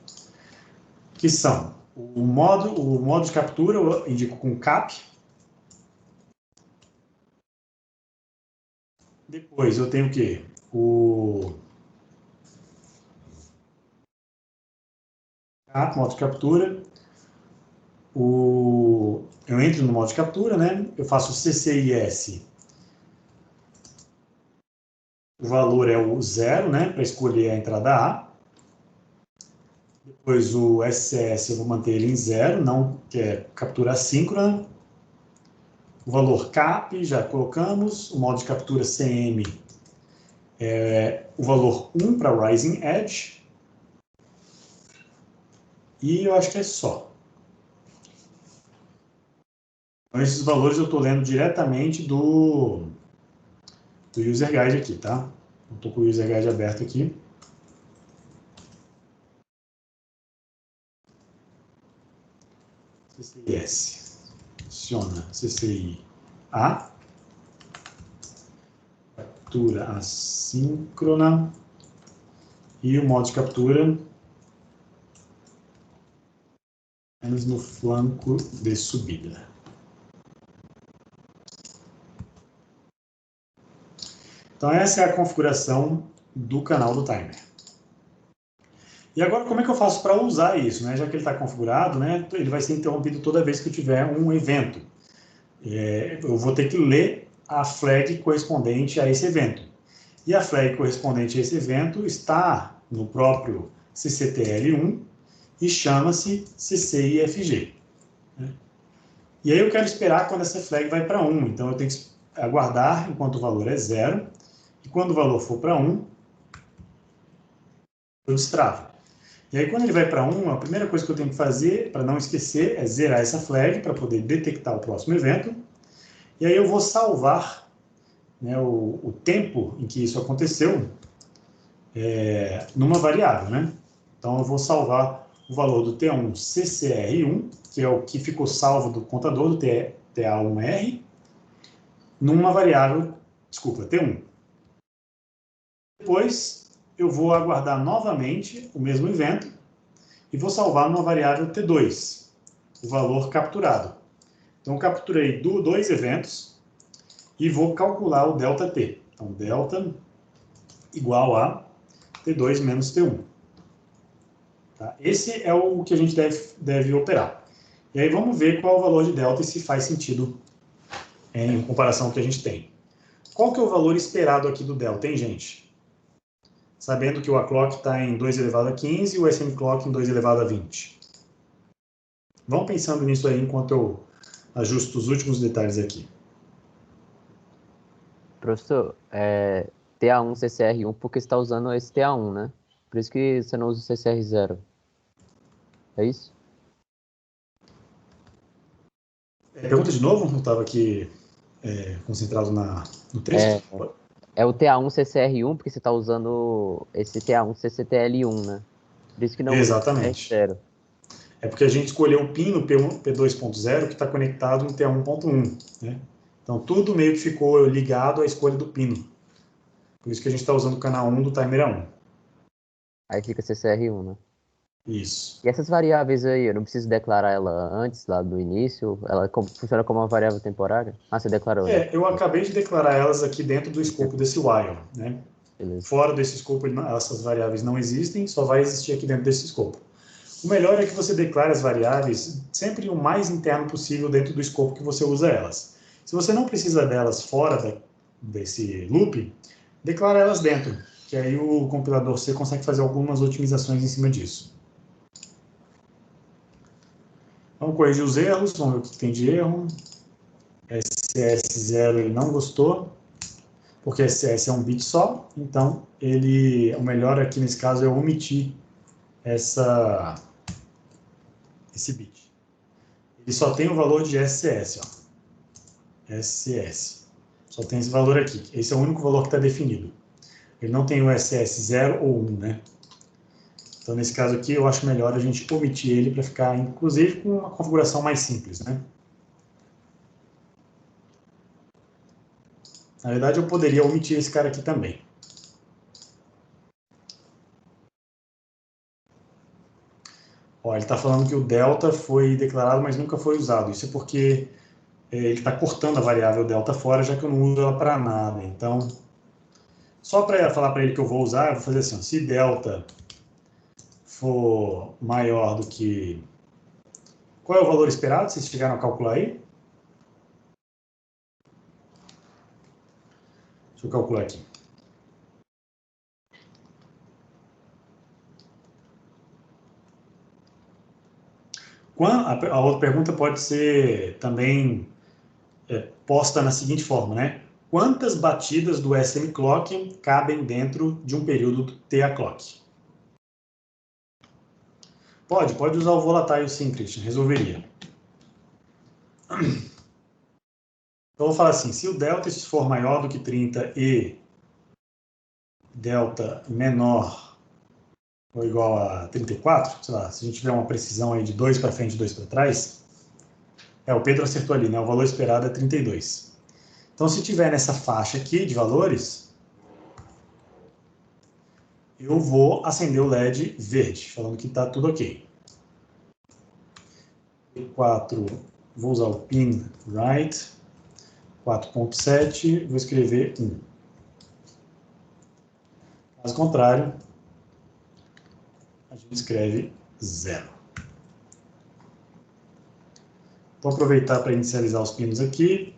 Que são o modo de captura, eu indico com cap. Depois eu tenho o quê? O cap, modo de captura. Eu entro no modo de captura, né? Eu faço CCIS. O valor é o 0, né? Para escolher a entrada A. Depois o SCS eu vou manter ele em 0, não que é captura assíncrona. O valor cap já colocamos. O modo de captura CM o valor 1 para Rising Edge. E eu acho que é só. Então, esses valores eu estou lendo diretamente do User Guide aqui, tá? Eu estou com o User Guide aberto aqui. CCIS. Adiciona CCI A. Captura assíncrona. E o modo de captura menos no flanco de subida. Então, essa é a configuração do canal do timer. E agora, como é que eu faço para usar isso? Né? Já que ele está configurado, né, ele vai ser interrompido toda vez que eu tiver um evento. Eu vou ter que ler a flag correspondente a esse evento. E a flag correspondente a esse evento está no próprio CCTL1 e chama-se CCIFG. Né? E aí eu quero esperar quando essa flag vai para 1. Então, eu tenho que aguardar enquanto o valor é 0. E quando o valor for para 1, eu destravo. E aí, quando ele vai para 1, a primeira coisa que eu tenho que fazer, para não esquecer, é zerar essa flag para poder detectar o próximo evento. E aí eu vou salvar, né, o tempo em que isso aconteceu numa variável. Né? Então, eu vou salvar o valor do T1 CCR1, que é o que ficou salvo do contador do TA1R, numa variável, desculpa, T1. Depois, eu vou aguardar novamente o mesmo evento e vou salvar numa variável T2, o valor capturado. Então, eu capturei dois eventos e vou calcular o ΔT. Então, delta igual a T2 menos T1. Tá? Esse é o que a gente deve operar. E aí, vamos ver qual é o valor de delta e se faz sentido em comparação ao que a gente tem. Qual que é o valor esperado aqui do delta, hein, gente? Sabendo que o aclock está em 2 elevado a 15 e o SM clock em 2 elevado a 20. Vão pensando nisso aí enquanto eu ajusto os últimos detalhes aqui. Professor, TA1 CCR1 porque você está usando esse TA1, né? Por isso que você não usa o CCR0. É isso? Pergunta de novo? Eu estava aqui concentrado no texto. É o TA1 CCR1 porque você está usando esse TA1 CCTL1, né? Por isso que não Exatamente. usa o CCR0. É porque a gente escolheu o pino P2.0 que está conectado no TA1.1. Né? Então, tudo meio que ficou ligado à escolha do pino. Por isso que a gente está usando o canal 1 do timer A1. Aí fica CCR1, né? Isso. E essas variáveis aí, eu não preciso declarar ela antes, lá do início? Ela funciona como uma variável temporária? Ah, você declarou. Né? Eu acabei de declarar elas aqui dentro do escopo desse while. Né? Beleza. Fora desse escopo, essas variáveis não existem, só vai existir aqui dentro desse escopo. O melhor é que você declare as variáveis sempre o mais interno possível dentro do escopo que você usa elas. Se você não precisa delas fora desse loop, declara elas dentro, que aí o compilador C consegue fazer algumas otimizações em cima disso. Vamos corrigir os erros, vamos ver o que tem de erro. SS0 ele não gostou, porque SS é um bit só, então o melhor aqui nesse caso é omitir esse bit. Ele só tem o valor de SS, ó. SS. Só tem esse valor aqui. Esse é o único valor que está definido. Ele não tem o SS0 ou 1, né? Então, nesse caso aqui, eu acho melhor a gente omitir ele para ficar, inclusive, com uma configuração mais simples, né? Na verdade, eu poderia omitir esse cara aqui também. Ó, ele está falando que o delta foi declarado, mas nunca foi usado. Isso é porque ele está cortando a variável delta fora, já que eu não uso ela para nada. Então, só para falar para ele que eu vou usar, eu vou fazer assim, ó, se delta for maior do que... Qual é o valor esperado? Vocês chegaram a calcular aí? Deixa eu calcular aqui. A outra pergunta pode ser também posta na seguinte forma, né? Quantas batidas do SM Clock cabem dentro de um período do TA Clock? Pode usar o volatile sim, Christian, resolveria. Então, eu vou falar assim, se o delta for maior do que 30 e delta menor ou igual a 34, sei lá, se a gente tiver uma precisão aí de 2 para frente e 2 para trás, o Pedro acertou ali, né? O valor esperado é 32. Então, se tiver nessa faixa aqui de valores, eu vou acender o LED verde, falando que está tudo ok. 4, vou usar o pin right, 4.7, vou escrever 1. Caso contrário, a gente escreve 0. Vou aproveitar para inicializar os pinos aqui.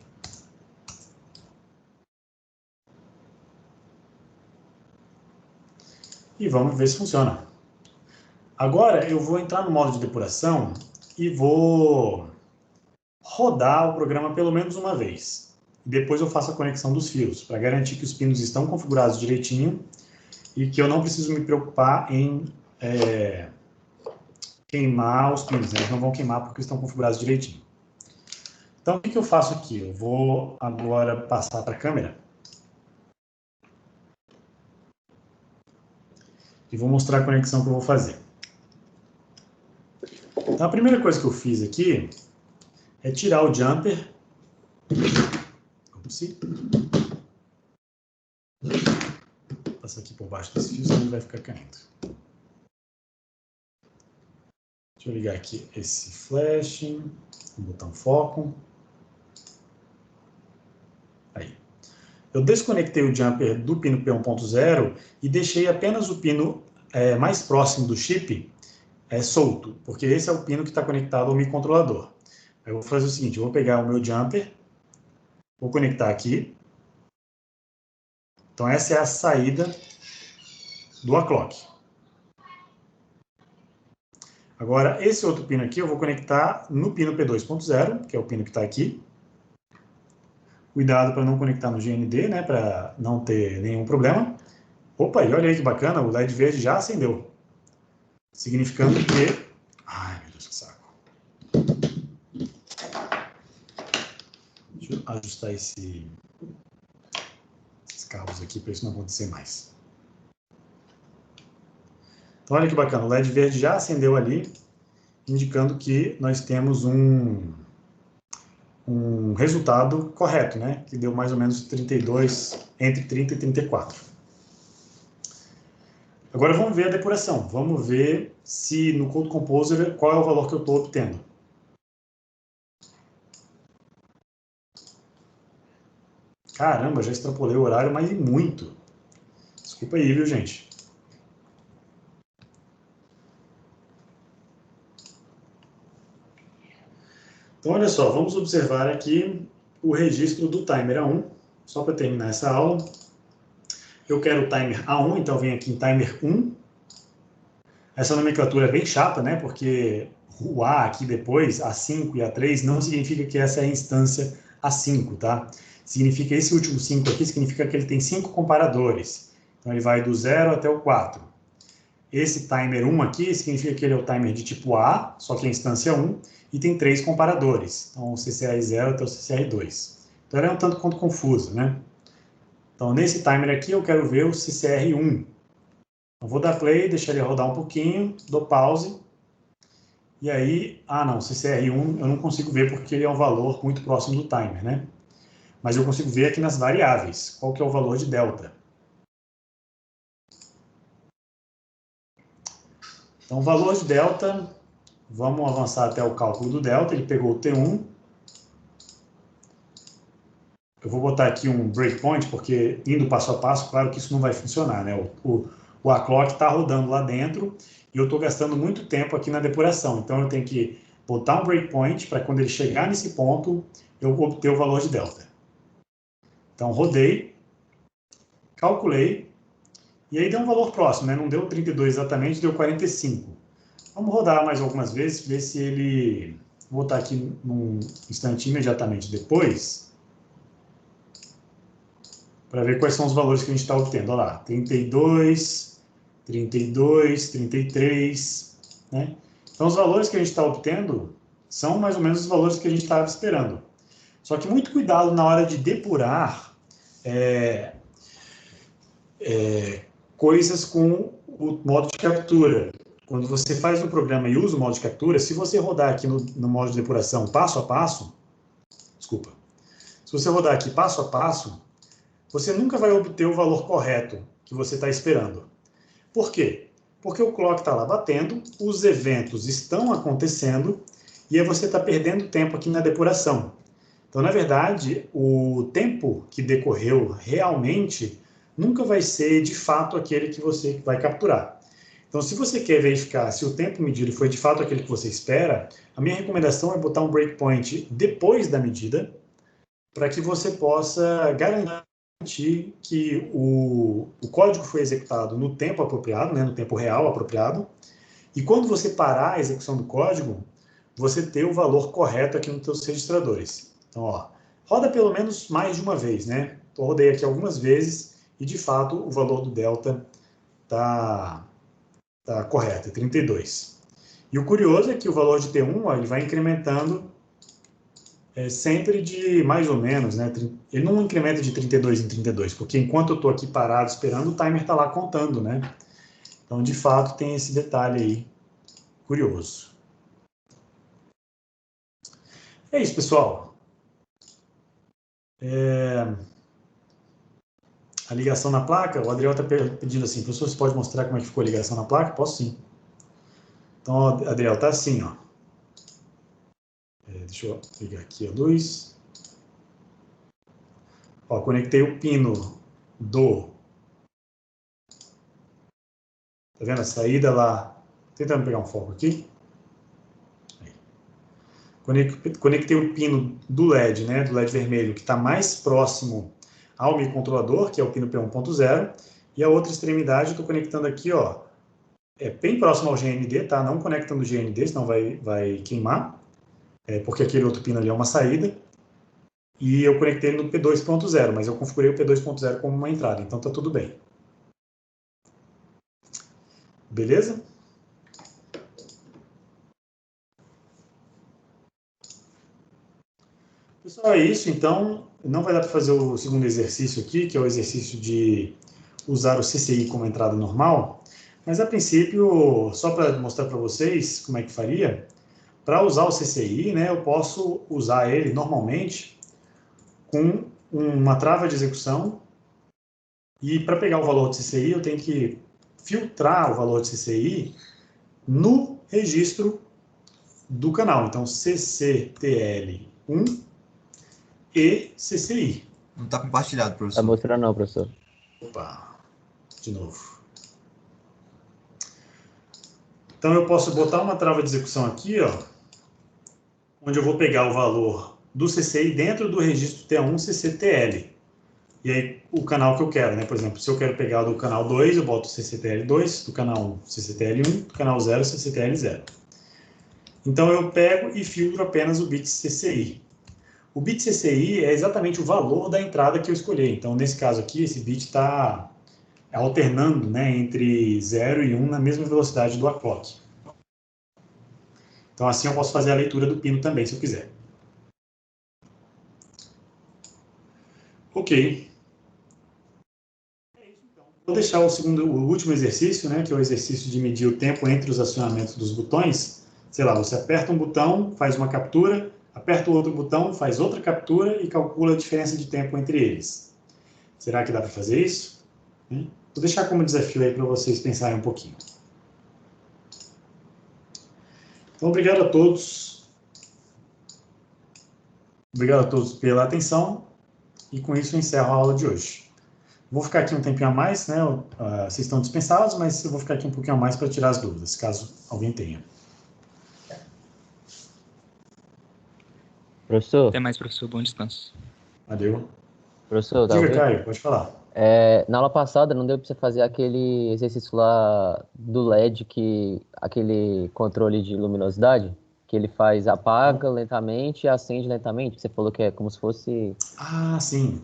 E vamos ver se funciona. Agora eu vou entrar no modo de depuração e vou rodar o programa pelo menos uma vez. Depois eu faço a conexão dos fios, para garantir que os pinos estão configurados direitinho e que eu não preciso me preocupar em queimar os pinos. Eles não vão queimar porque estão configurados direitinho. Então, o que eu faço aqui? Eu vou agora passar para a câmera. E vou mostrar a conexão que eu vou fazer. Então, a primeira coisa que eu fiz aqui é tirar o jumper. Vou passar aqui por baixo desse fio, senão ele vai ficar caindo. Deixa eu ligar aqui esse flash, vou botar um foco. Aí. Eu desconectei o jumper do pino P1.0 e deixei apenas o pino mais próximo do chip solto, porque esse é o pino que está conectado ao microcontrolador. Aí eu vou fazer o seguinte, eu vou pegar o meu jumper, vou conectar aqui. Então essa é a saída do A-Clock. Agora, esse outro pino aqui eu vou conectar no pino P2.0, que é o pino que está aqui. Cuidado para não conectar no GND, né, para não ter nenhum problema. Opa, e olha aí que bacana, o LED verde já acendeu. Significando que... Ai, meu Deus, que saco. Deixa eu ajustar esses cabos aqui para isso não acontecer mais. Então, olha que bacana, o LED verde já acendeu ali, indicando que nós temos um resultado correto, né? Que deu mais ou menos 32, entre 30 e 34. Agora vamos ver a depuração. Vamos ver se no Code Composer qual é o valor que eu estou obtendo. Caramba, já extrapolei o horário, mas e muito. Desculpa aí, viu, gente? Então, olha só, vamos observar aqui o registro do timer A1, só para terminar essa aula. Eu quero o timer A1, então vem aqui em timer 1. Essa nomenclatura é bem chata, né? Porque o A aqui depois, A5 e A3, não significa que essa é a instância A5, tá? Significa, esse último 5 aqui, significa que ele tem 5 comparadores. Então, ele vai do 0 até o 4. Esse timer 1 aqui significa que ele é o timer de tipo A, só que é a instância 1, e tem 3 comparadores. Então, o CCR0 até o CCR2. Então, ela é um tanto quanto confusa, né? Então, nesse timer aqui, eu quero ver o CCR1. Eu vou dar play, deixar ele rodar um pouquinho, dou pause. E aí, não, CCR1 eu não consigo ver porque ele é um valor muito próximo do timer, né? Mas eu consigo ver aqui nas variáveis, qual que é o valor de delta. Então, o valor de delta, vamos avançar até o cálculo do delta, ele pegou o T1. Eu vou botar aqui um breakpoint, porque indo passo a passo, claro que isso não vai funcionar, né? O A-Clock está rodando lá dentro e eu estou gastando muito tempo aqui na depuração. Então, eu tenho que botar um breakpoint para quando ele chegar nesse ponto, eu obter o valor de delta. Então, rodei, calculei, e aí deu um valor próximo, né? Não deu 32 exatamente, deu 45. Vamos rodar mais algumas vezes, ver se ele... Vou botar aqui num instante imediatamente depois, para ver quais são os valores que a gente está obtendo. Olha lá, 32, 32, 33, né? Então, os valores que a gente está obtendo são mais ou menos os valores que a gente estava esperando. Só que muito cuidado na hora de depurar coisas com o modo de captura. Quando você faz um programa e usa o modo de captura, se você rodar aqui no modo de depuração passo a passo, desculpa, se você rodar aqui passo a passo, você nunca vai obter o valor correto que você está esperando. Por quê? Porque o clock está lá batendo, os eventos estão acontecendo, e aí você está perdendo tempo aqui na depuração. Então, na verdade, o tempo que decorreu realmente nunca vai ser, de fato, aquele que você vai capturar. Então, se você quer verificar se o tempo medido foi, de fato, aquele que você espera, a minha recomendação é botar um breakpoint depois da medida, para que você possa garantir que o código foi executado no tempo apropriado, né, no tempo real apropriado, e quando você parar a execução do código, você ter o valor correto aqui nos seus registradores. Então, ó, roda pelo menos mais de uma vez, né? Eu rodei aqui algumas vezes e, de fato, o valor do delta tá correto, é 32. E o curioso é que o valor de T1, ó, ele vai incrementando sempre de mais ou menos, né? Ele não incrementa de 32 em 32, porque enquanto eu estou aqui parado esperando, o timer está lá contando, né? Então, de fato, tem esse detalhe aí curioso. É isso, pessoal. A ligação na placa, o Adriel está pedindo assim, professor, você pode mostrar como é que ficou a ligação na placa? Posso sim. Então, Adriel, tá assim, ó. Deixa eu ligar aqui a luz. Ó, conectei o pino do... Tá vendo a saída lá? Tentando pegar um foco aqui. Conectei o pino do LED, né, do LED vermelho, que está mais próximo ao microcontrolador, que é o pino P1.0, e a outra extremidade eu estou conectando aqui, ó, bem próximo ao GND, tá? Não conectando o GND, senão vai queimar, porque aquele outro pino ali é uma saída, e eu conectei ele no P2.0, mas eu configurei o P2.0 como uma entrada, então tá tudo bem. Beleza? Pessoal, é isso. Então, não vai dar para fazer o segundo exercício aqui, que é o exercício de usar o CCI como entrada normal, mas, a princípio, só para mostrar para vocês como é que faria, para usar o CCI, né, eu posso usar ele normalmente com uma trava de execução, e para pegar o valor de CCI, eu tenho que filtrar o valor de CCI no registro do canal. Então, CCTL1 e CCI. Não está compartilhado, professor. Tá mostrando não, professor. Opa, de novo. Então, eu posso botar uma trava de execução aqui, ó, onde eu vou pegar o valor do CCI dentro do registro T1 CCTL. E aí, o canal que eu quero, né? Por exemplo, se eu quero pegar do canal 2, eu boto CCTL2, do canal 1, CCTL1, do canal 0, CCTL0. Então, eu pego e filtro apenas o bit CCI. O bit CCI é exatamente o valor da entrada que eu escolhi. Então, nesse caso aqui, esse bit está alternando, né, entre 0 e 1 na mesma velocidade do clock. Então, assim eu posso fazer a leitura do pino também, se eu quiser. Ok. Vou deixar o último exercício, né, que é o exercício de medir o tempo entre os acionamentos dos botões. Sei lá, você aperta um botão, faz uma captura, aperta o outro botão, faz outra captura e calcula a diferença de tempo entre eles. Será que dá para fazer isso? Vou deixar como desafio aí para vocês pensarem um pouquinho. Então, obrigado a todos. Obrigado a todos pela atenção. E com isso eu encerro a aula de hoje. Vou ficar aqui um tempinho a mais, né? Vocês estão dispensados, mas eu vou ficar aqui um pouquinho a mais para tirar as dúvidas, caso alguém tenha. Professor? Até mais, professor. Bom descanso. Valeu. Professor, tá Diga, ouvindo? Caio, pode falar. Na aula passada não deu para você fazer aquele exercício lá do LED, aquele controle de luminosidade, que ele faz apaga lentamente e acende lentamente, que você falou que é como se fosse Ah, sim.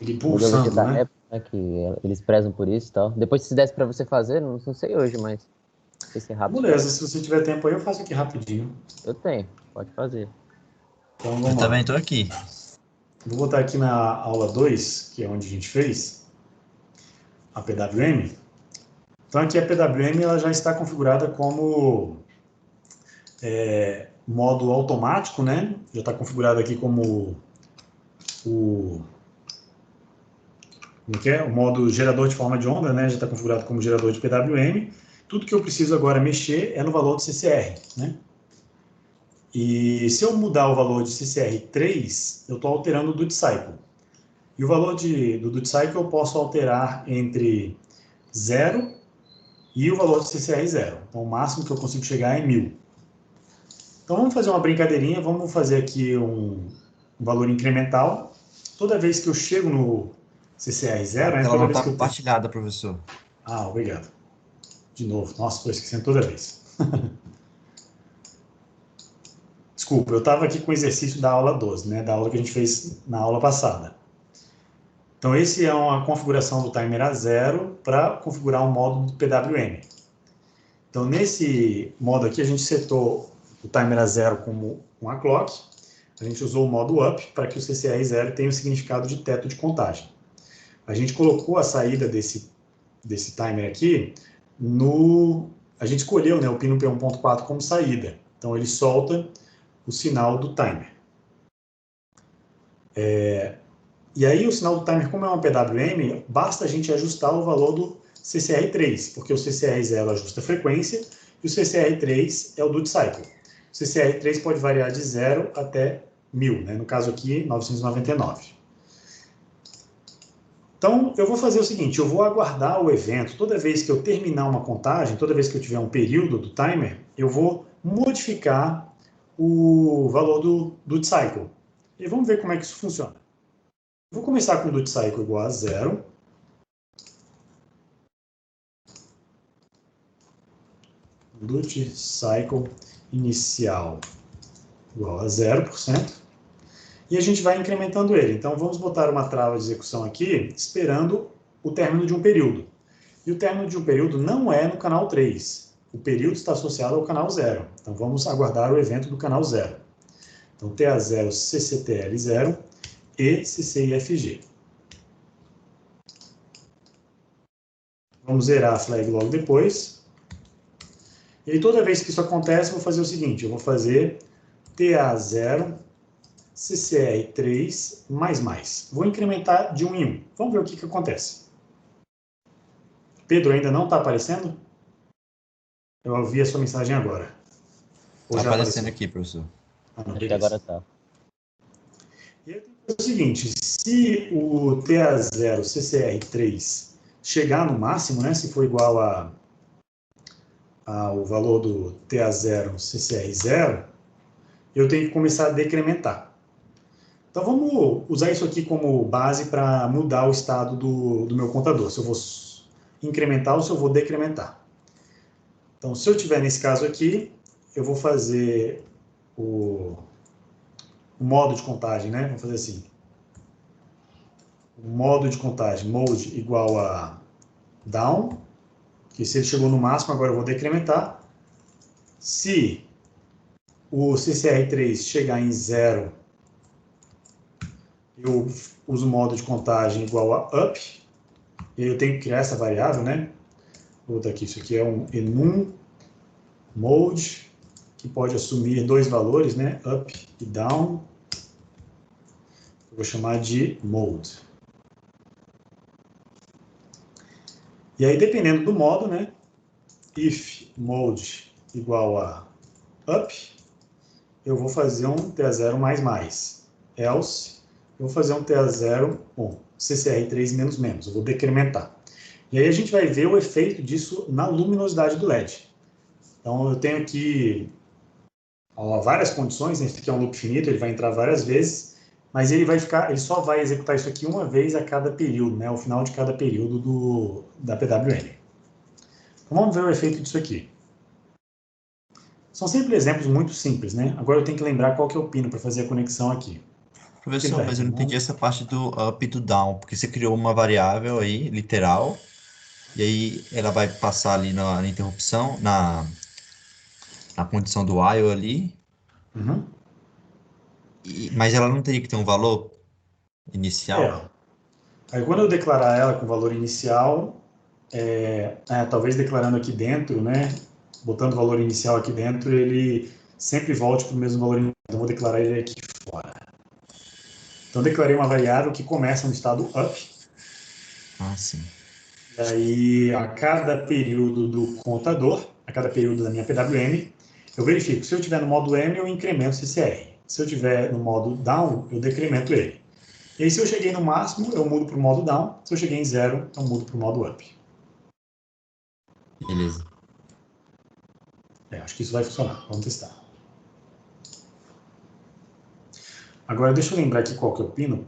Ele modelo pulsando, da né? época, né, que eles prezam por isso e tal. Depois, se desse para você fazer, não sei hoje, mas não sei se é rápido. Beleza, se você tiver tempo aí, eu faço aqui rapidinho. Eu tenho, pode fazer. Então, Eu vamos lá. também estou aqui. Vou botar aqui na aula 2, que é onde a gente fez a PWM. Então, aqui a PWM ela já está configurada como modo automático, né? Já está configurado aqui como o modo gerador de forma de onda, né? Já está configurado como gerador de PWM. Tudo que eu preciso agora mexer é no valor do CCR, né? E se eu mudar o valor de CCR3, eu estou alterando o duty cycle. E o valor do duty cycle eu posso alterar entre 0 e o valor de CCR0. Então, o máximo que eu consigo chegar é 1000. Então, vamos fazer uma brincadeirinha. Vamos fazer aqui um valor incremental. Toda vez que eu chego no CCR0... Ela não está compartilhada, professor. Ah, obrigado. De novo. Nossa, estou esquecendo toda vez. Desculpa, eu estava aqui com o exercício da aula 12, né? Da aula que a gente fez na aula passada. Então, esse é uma configuração do timer a 0 para configurar um modo do PWM. Então, nesse modo aqui, a gente setou o timer a 0 como uma clock. A gente usou o modo up para que o CCR0 tenha o significado de teto de contagem. A gente colocou a saída desse timer aqui a gente escolheu, né, o pino P1.4 como saída. Então, ele solta o sinal do timer. E aí, o sinal do timer, como é uma PWM, basta a gente ajustar o valor do CCR3, porque o CCR0 ajusta a frequência e o CCR3 é o duty cycle. O CCR3 pode variar de 0 até 1000, né? No caso aqui, 999. Então, eu vou fazer o seguinte, eu vou aguardar o evento. Toda vez que eu terminar uma contagem, toda vez que eu tiver um período do timer, eu vou modificar o valor do duty cycle. E vamos ver como é que isso funciona. Vou começar com o duty cycle igual a 0. Duty cycle inicial igual a 0%. E a gente vai incrementando ele. Então, vamos botar uma trava de execução aqui, esperando o término de um período. E o término de um período não é no canal 3. O período está associado ao canal 0. Então, vamos aguardar o evento do canal 0. Então, TA0, CCTL0 e CCIFG. Vamos zerar a flag logo depois. E aí, toda vez que isso acontece, eu vou fazer o seguinte, eu vou fazer TA0, CCR3, mais. Vou incrementar de 1 em 1. Vamos ver o que acontece. Pedro, ainda não está aparecendo? Eu ouvi a sua mensagem agora. Está aparecendo aqui, professor. Acho que agora está. E aí, é o seguinte, se o TA0 CCR3 chegar no máximo, né, se for igual ao valor do TA0 CCR0, eu tenho que começar a decrementar. Então, vamos usar isso aqui como base para mudar o estado do meu contador, se eu vou incrementar ou se eu vou decrementar. Então, se eu tiver nesse caso aqui, eu vou fazer o modo de contagem, né? Vamos fazer assim. O modo de contagem, mode igual a down, que se ele chegou no máximo, agora eu vou decrementar. Se o CCR3 chegar em 0, eu uso o modo de contagem igual a up, e eu tenho que criar essa variável, né? Vou botar aqui, isso aqui é um enum mode, que pode assumir dois valores, né? Up e down. Eu vou chamar de mode. E aí, dependendo do modo, né? If mode igual a up, eu vou fazer um TA0++. Else, eu vou fazer um TA0, bom, CCR3 menos menos, eu vou decrementar. E aí a gente vai ver o efeito disso na luminosidade do LED. Então eu tenho aqui várias condições, né? Esse aqui é um loop finito, ele vai entrar várias vezes, mas ele só vai executar isso aqui uma vez a cada período, né? Ao final de cada período da PWM. Então vamos ver o efeito disso aqui. São sempre exemplos muito simples, né? Agora eu tenho que lembrar qual que é o pino para fazer a conexão aqui. Professor, mas eu não entendi essa parte do up e do down, porque você criou uma variável aí, literal, e aí ela vai passar ali na interrupção, na condição do while ali, Uhum. mas ela não teria que ter um valor inicial? Aí quando eu declarar ela com valor inicial, talvez declarando aqui dentro, né? Botando o valor inicial aqui dentro, ele sempre volte para o mesmo valor inicial. Então, eu vou declarar ele aqui fora. Então, eu declarei uma variável que começa no estado up. Ah, sim. E aí, a cada período do contador, a cada período da minha PWM, eu verifico. Se eu estiver no modo M, eu incremento o CCR. Se eu estiver no modo down, eu decremento ele. E aí, se eu cheguei no máximo, eu mudo para o modo down. Se eu cheguei em 0, eu mudo para o modo up. Beleza. Acho que isso vai funcionar. Vamos testar. Agora, deixa eu lembrar aqui qual que é o pino.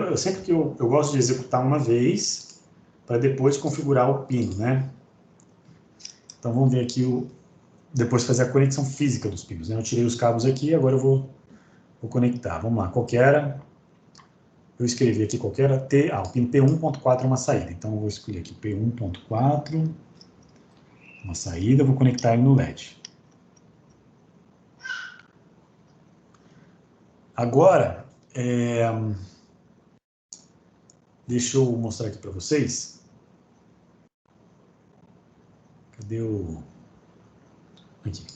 Eu sempre que eu gosto de executar uma vez para depois configurar o pino, né? Então, vamos ver aqui, depois fazer a conexão física dos pinos. Né? Eu tirei os cabos aqui, agora eu vou conectar. Vamos lá, qual que era? Eu escrevi aqui qual que era. O pino P1.4 é uma saída. Então, eu vou escolher aqui P1.4, uma saída, vou conectar ele no LED. Agora, deixa eu mostrar aqui para vocês. Cadê o... Aqui.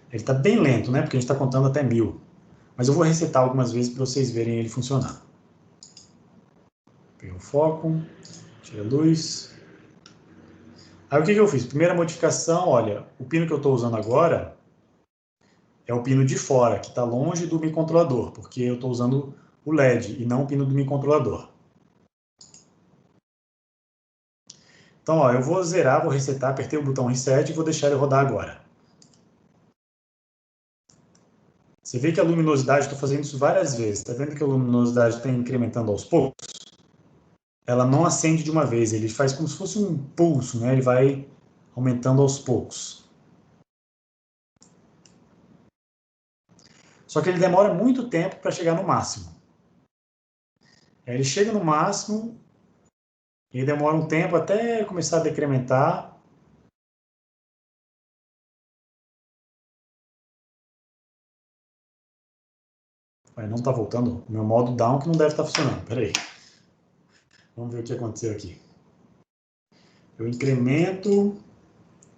Ele está bem lento, né? Porque a gente está contando até 1000. Mas eu vou resetar algumas vezes para vocês verem ele funcionar. Pega o foco, tira a luz. Aí o que eu fiz? Primeira modificação, olha, o pino que eu estou usando agora é o pino de fora, que está longe do microcontrolador, porque eu estou usando o LED e não o pino do microcontrolador. Então, ó, eu vou zerar, vou resetar, apertei o botão reset e vou deixar ele rodar agora. Você vê que a luminosidade, estou fazendo isso várias vezes, está vendo que a luminosidade está incrementando aos poucos? Ela não acende de uma vez, ele faz como se fosse um pulso, né? Ele vai aumentando aos poucos. Só que ele demora muito tempo para chegar no máximo. Ele chega no máximo, e demora um tempo até começar a decrementar. Não está voltando o meu modo down, que não deve estar funcionando. Espera aí. Vamos ver o que aconteceu aqui. Eu incremento,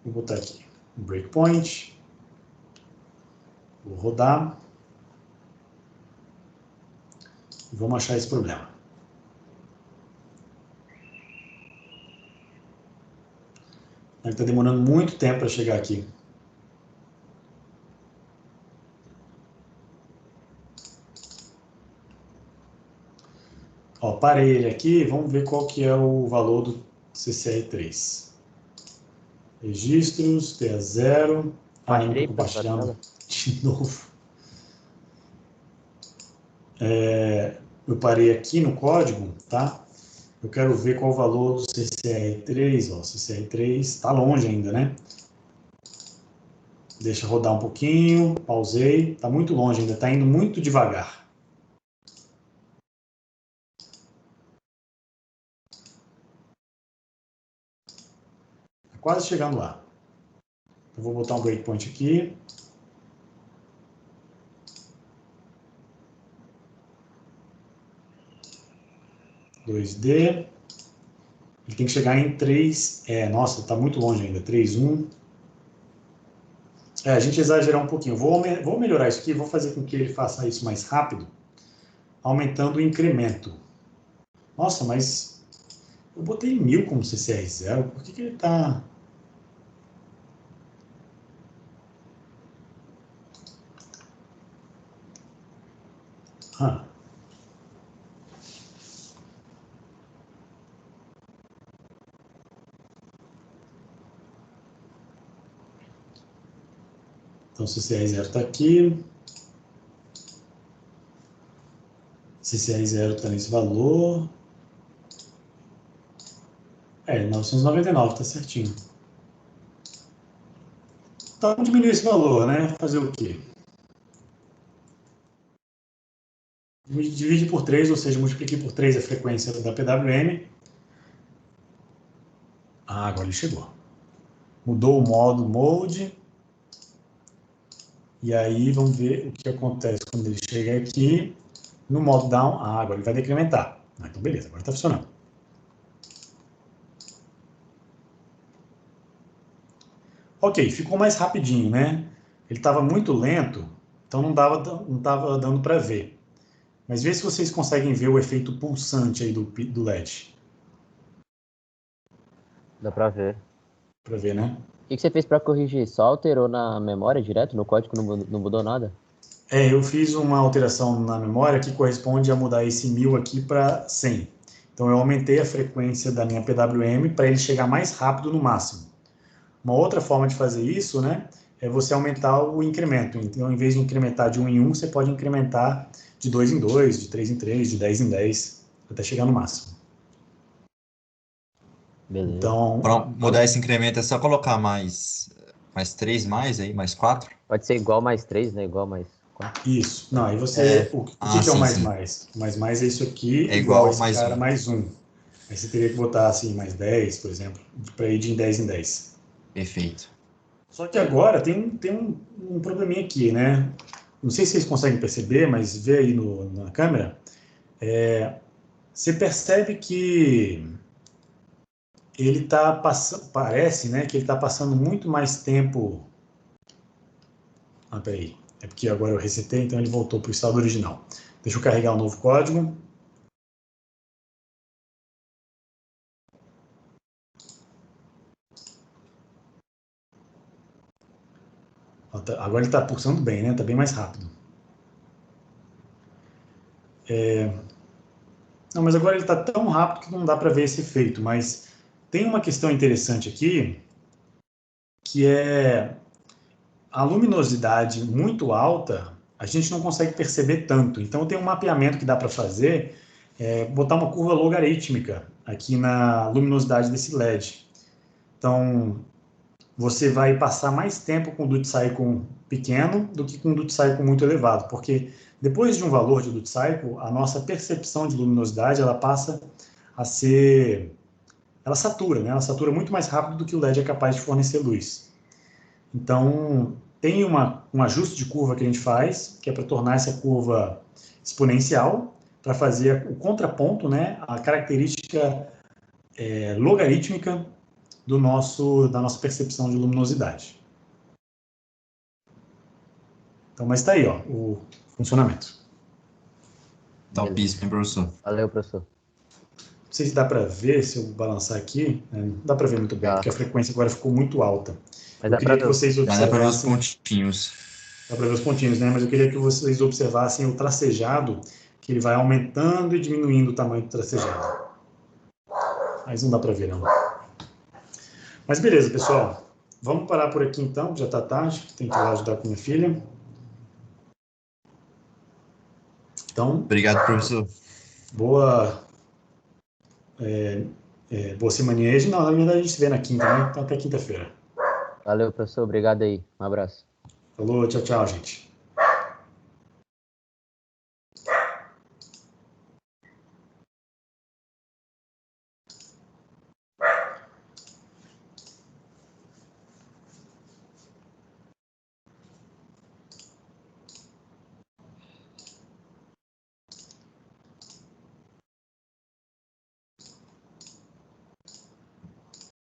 vou botar aqui um breakpoint, vou rodar e vamos achar esse problema. Ele está demorando muito tempo para chegar aqui. Ó, parei ele aqui, vamos ver qual que é o valor do CCR3. Registros, T0. Ah, não estou compartilhando de novo. Eu parei aqui no código, tá? Eu quero ver qual o valor do CCR3, ó, CCR3 está longe ainda, né? Deixa rodar um pouquinho, pausei, está muito longe ainda, está indo muito devagar. Está quase chegando lá. Eu vou botar um breakpoint aqui. (2D). Ele tem que chegar em 3. Nossa, está muito longe ainda. 3.1. A gente exagerar um pouquinho. Vou melhorar isso aqui, vou fazer com que ele faça isso mais rápido, aumentando o incremento. Nossa, mas eu botei 1000 como CCR0, por que ele está... Então, CCR0 está aqui. CCR0 está nesse valor. 999, está certinho. Então, vamos diminuir esse valor, né? Fazer o quê? Divide por 3, ou seja, multiplique por 3 a frequência da PWM. Agora ele chegou. Mudou o modo mode. E aí, vamos ver o que acontece quando ele chega aqui. No modo down, agora ele vai decrementar. Então, beleza, agora está funcionando. Ok, ficou mais rapidinho, né? Ele estava muito lento, então não estava dando para ver. Mas vê se vocês conseguem ver o efeito pulsante aí do LED. Dá para ver. Para ver, né? O que você fez para corrigir? Só alterou na memória direto? No código não mudou nada? Eu fiz uma alteração na memória que corresponde a mudar esse 1000 aqui para 100. Então, eu aumentei a frequência da minha PWM para ele chegar mais rápido no máximo. Uma outra forma de fazer isso, né, é você aumentar o incremento. Então, em vez de incrementar de 1 em 1, você pode incrementar de 2 em 2, de 3 em 3, de 10 em 10, até chegar no máximo. Beleza. Então, para mudar esse incremento é só colocar mais 3 aí, mais 4? Pode ser igual mais 3, né? Igual mais 4. Isso. Não, aí você... O que é o mais sim. mais? O mais é isso aqui, É igual igual esse mais cara, 1. mais 1. Aí você teria que botar assim, mais 10, por exemplo, para ir de 10 em 10. Perfeito. Só que agora tem um probleminha aqui, né? Não sei se vocês conseguem perceber, mas vê aí na câmera. Você percebe que ele está passando, parece, né, que ele está passando muito mais tempo... peraí. É porque agora eu resetei, então ele voltou para o estado original. Deixa eu carregar um novo código. Agora ele está pulsando bem, né? Está bem mais rápido. Não, mas agora ele está tão rápido que não dá para ver esse efeito. Mas tem uma questão interessante aqui, que é a luminosidade muito alta, a gente não consegue perceber tanto. Então tem um mapeamento que dá para fazer, botar uma curva logarítmica aqui na luminosidade desse LED. Então, você vai passar mais tempo com o duty cycle pequeno do que com o duty cycle muito elevado, porque depois de um valor de duty cycle, a nossa percepção de luminosidade, ela passa a ser... Ela satura, né? Ela satura muito mais rápido do que o LED é capaz de fornecer luz. Então, tem um ajuste de curva que a gente faz, que é para tornar essa curva exponencial, para fazer o contraponto, né? A característica logarítmica da nossa percepção de luminosidade. Então, mas está aí, ó, o funcionamento. Topíssimo, hein, professor? Valeu, professor. Não sei se dá para ver, se eu balançar aqui, né? Não dá para ver muito bem, porque a frequência agora ficou muito alta. Mas eu queria que vocês observassem... Dá para ver os pontinhos. Dá para ver os pontinhos, né? Mas eu queria que vocês observassem o tracejado que ele vai aumentando e diminuindo o tamanho do tracejado. Mas não dá para ver, não. Mas beleza, pessoal. Vamos parar por aqui, então. Já está tarde. Tenho que ir lá ajudar com minha filha. Então... Obrigado, professor. Boa semaninha aí. Não, na verdade, a gente se vê na quinta, né? Então, até quinta-feira. Valeu, professor. Obrigado aí. Um abraço. Falou, tchau, tchau, gente.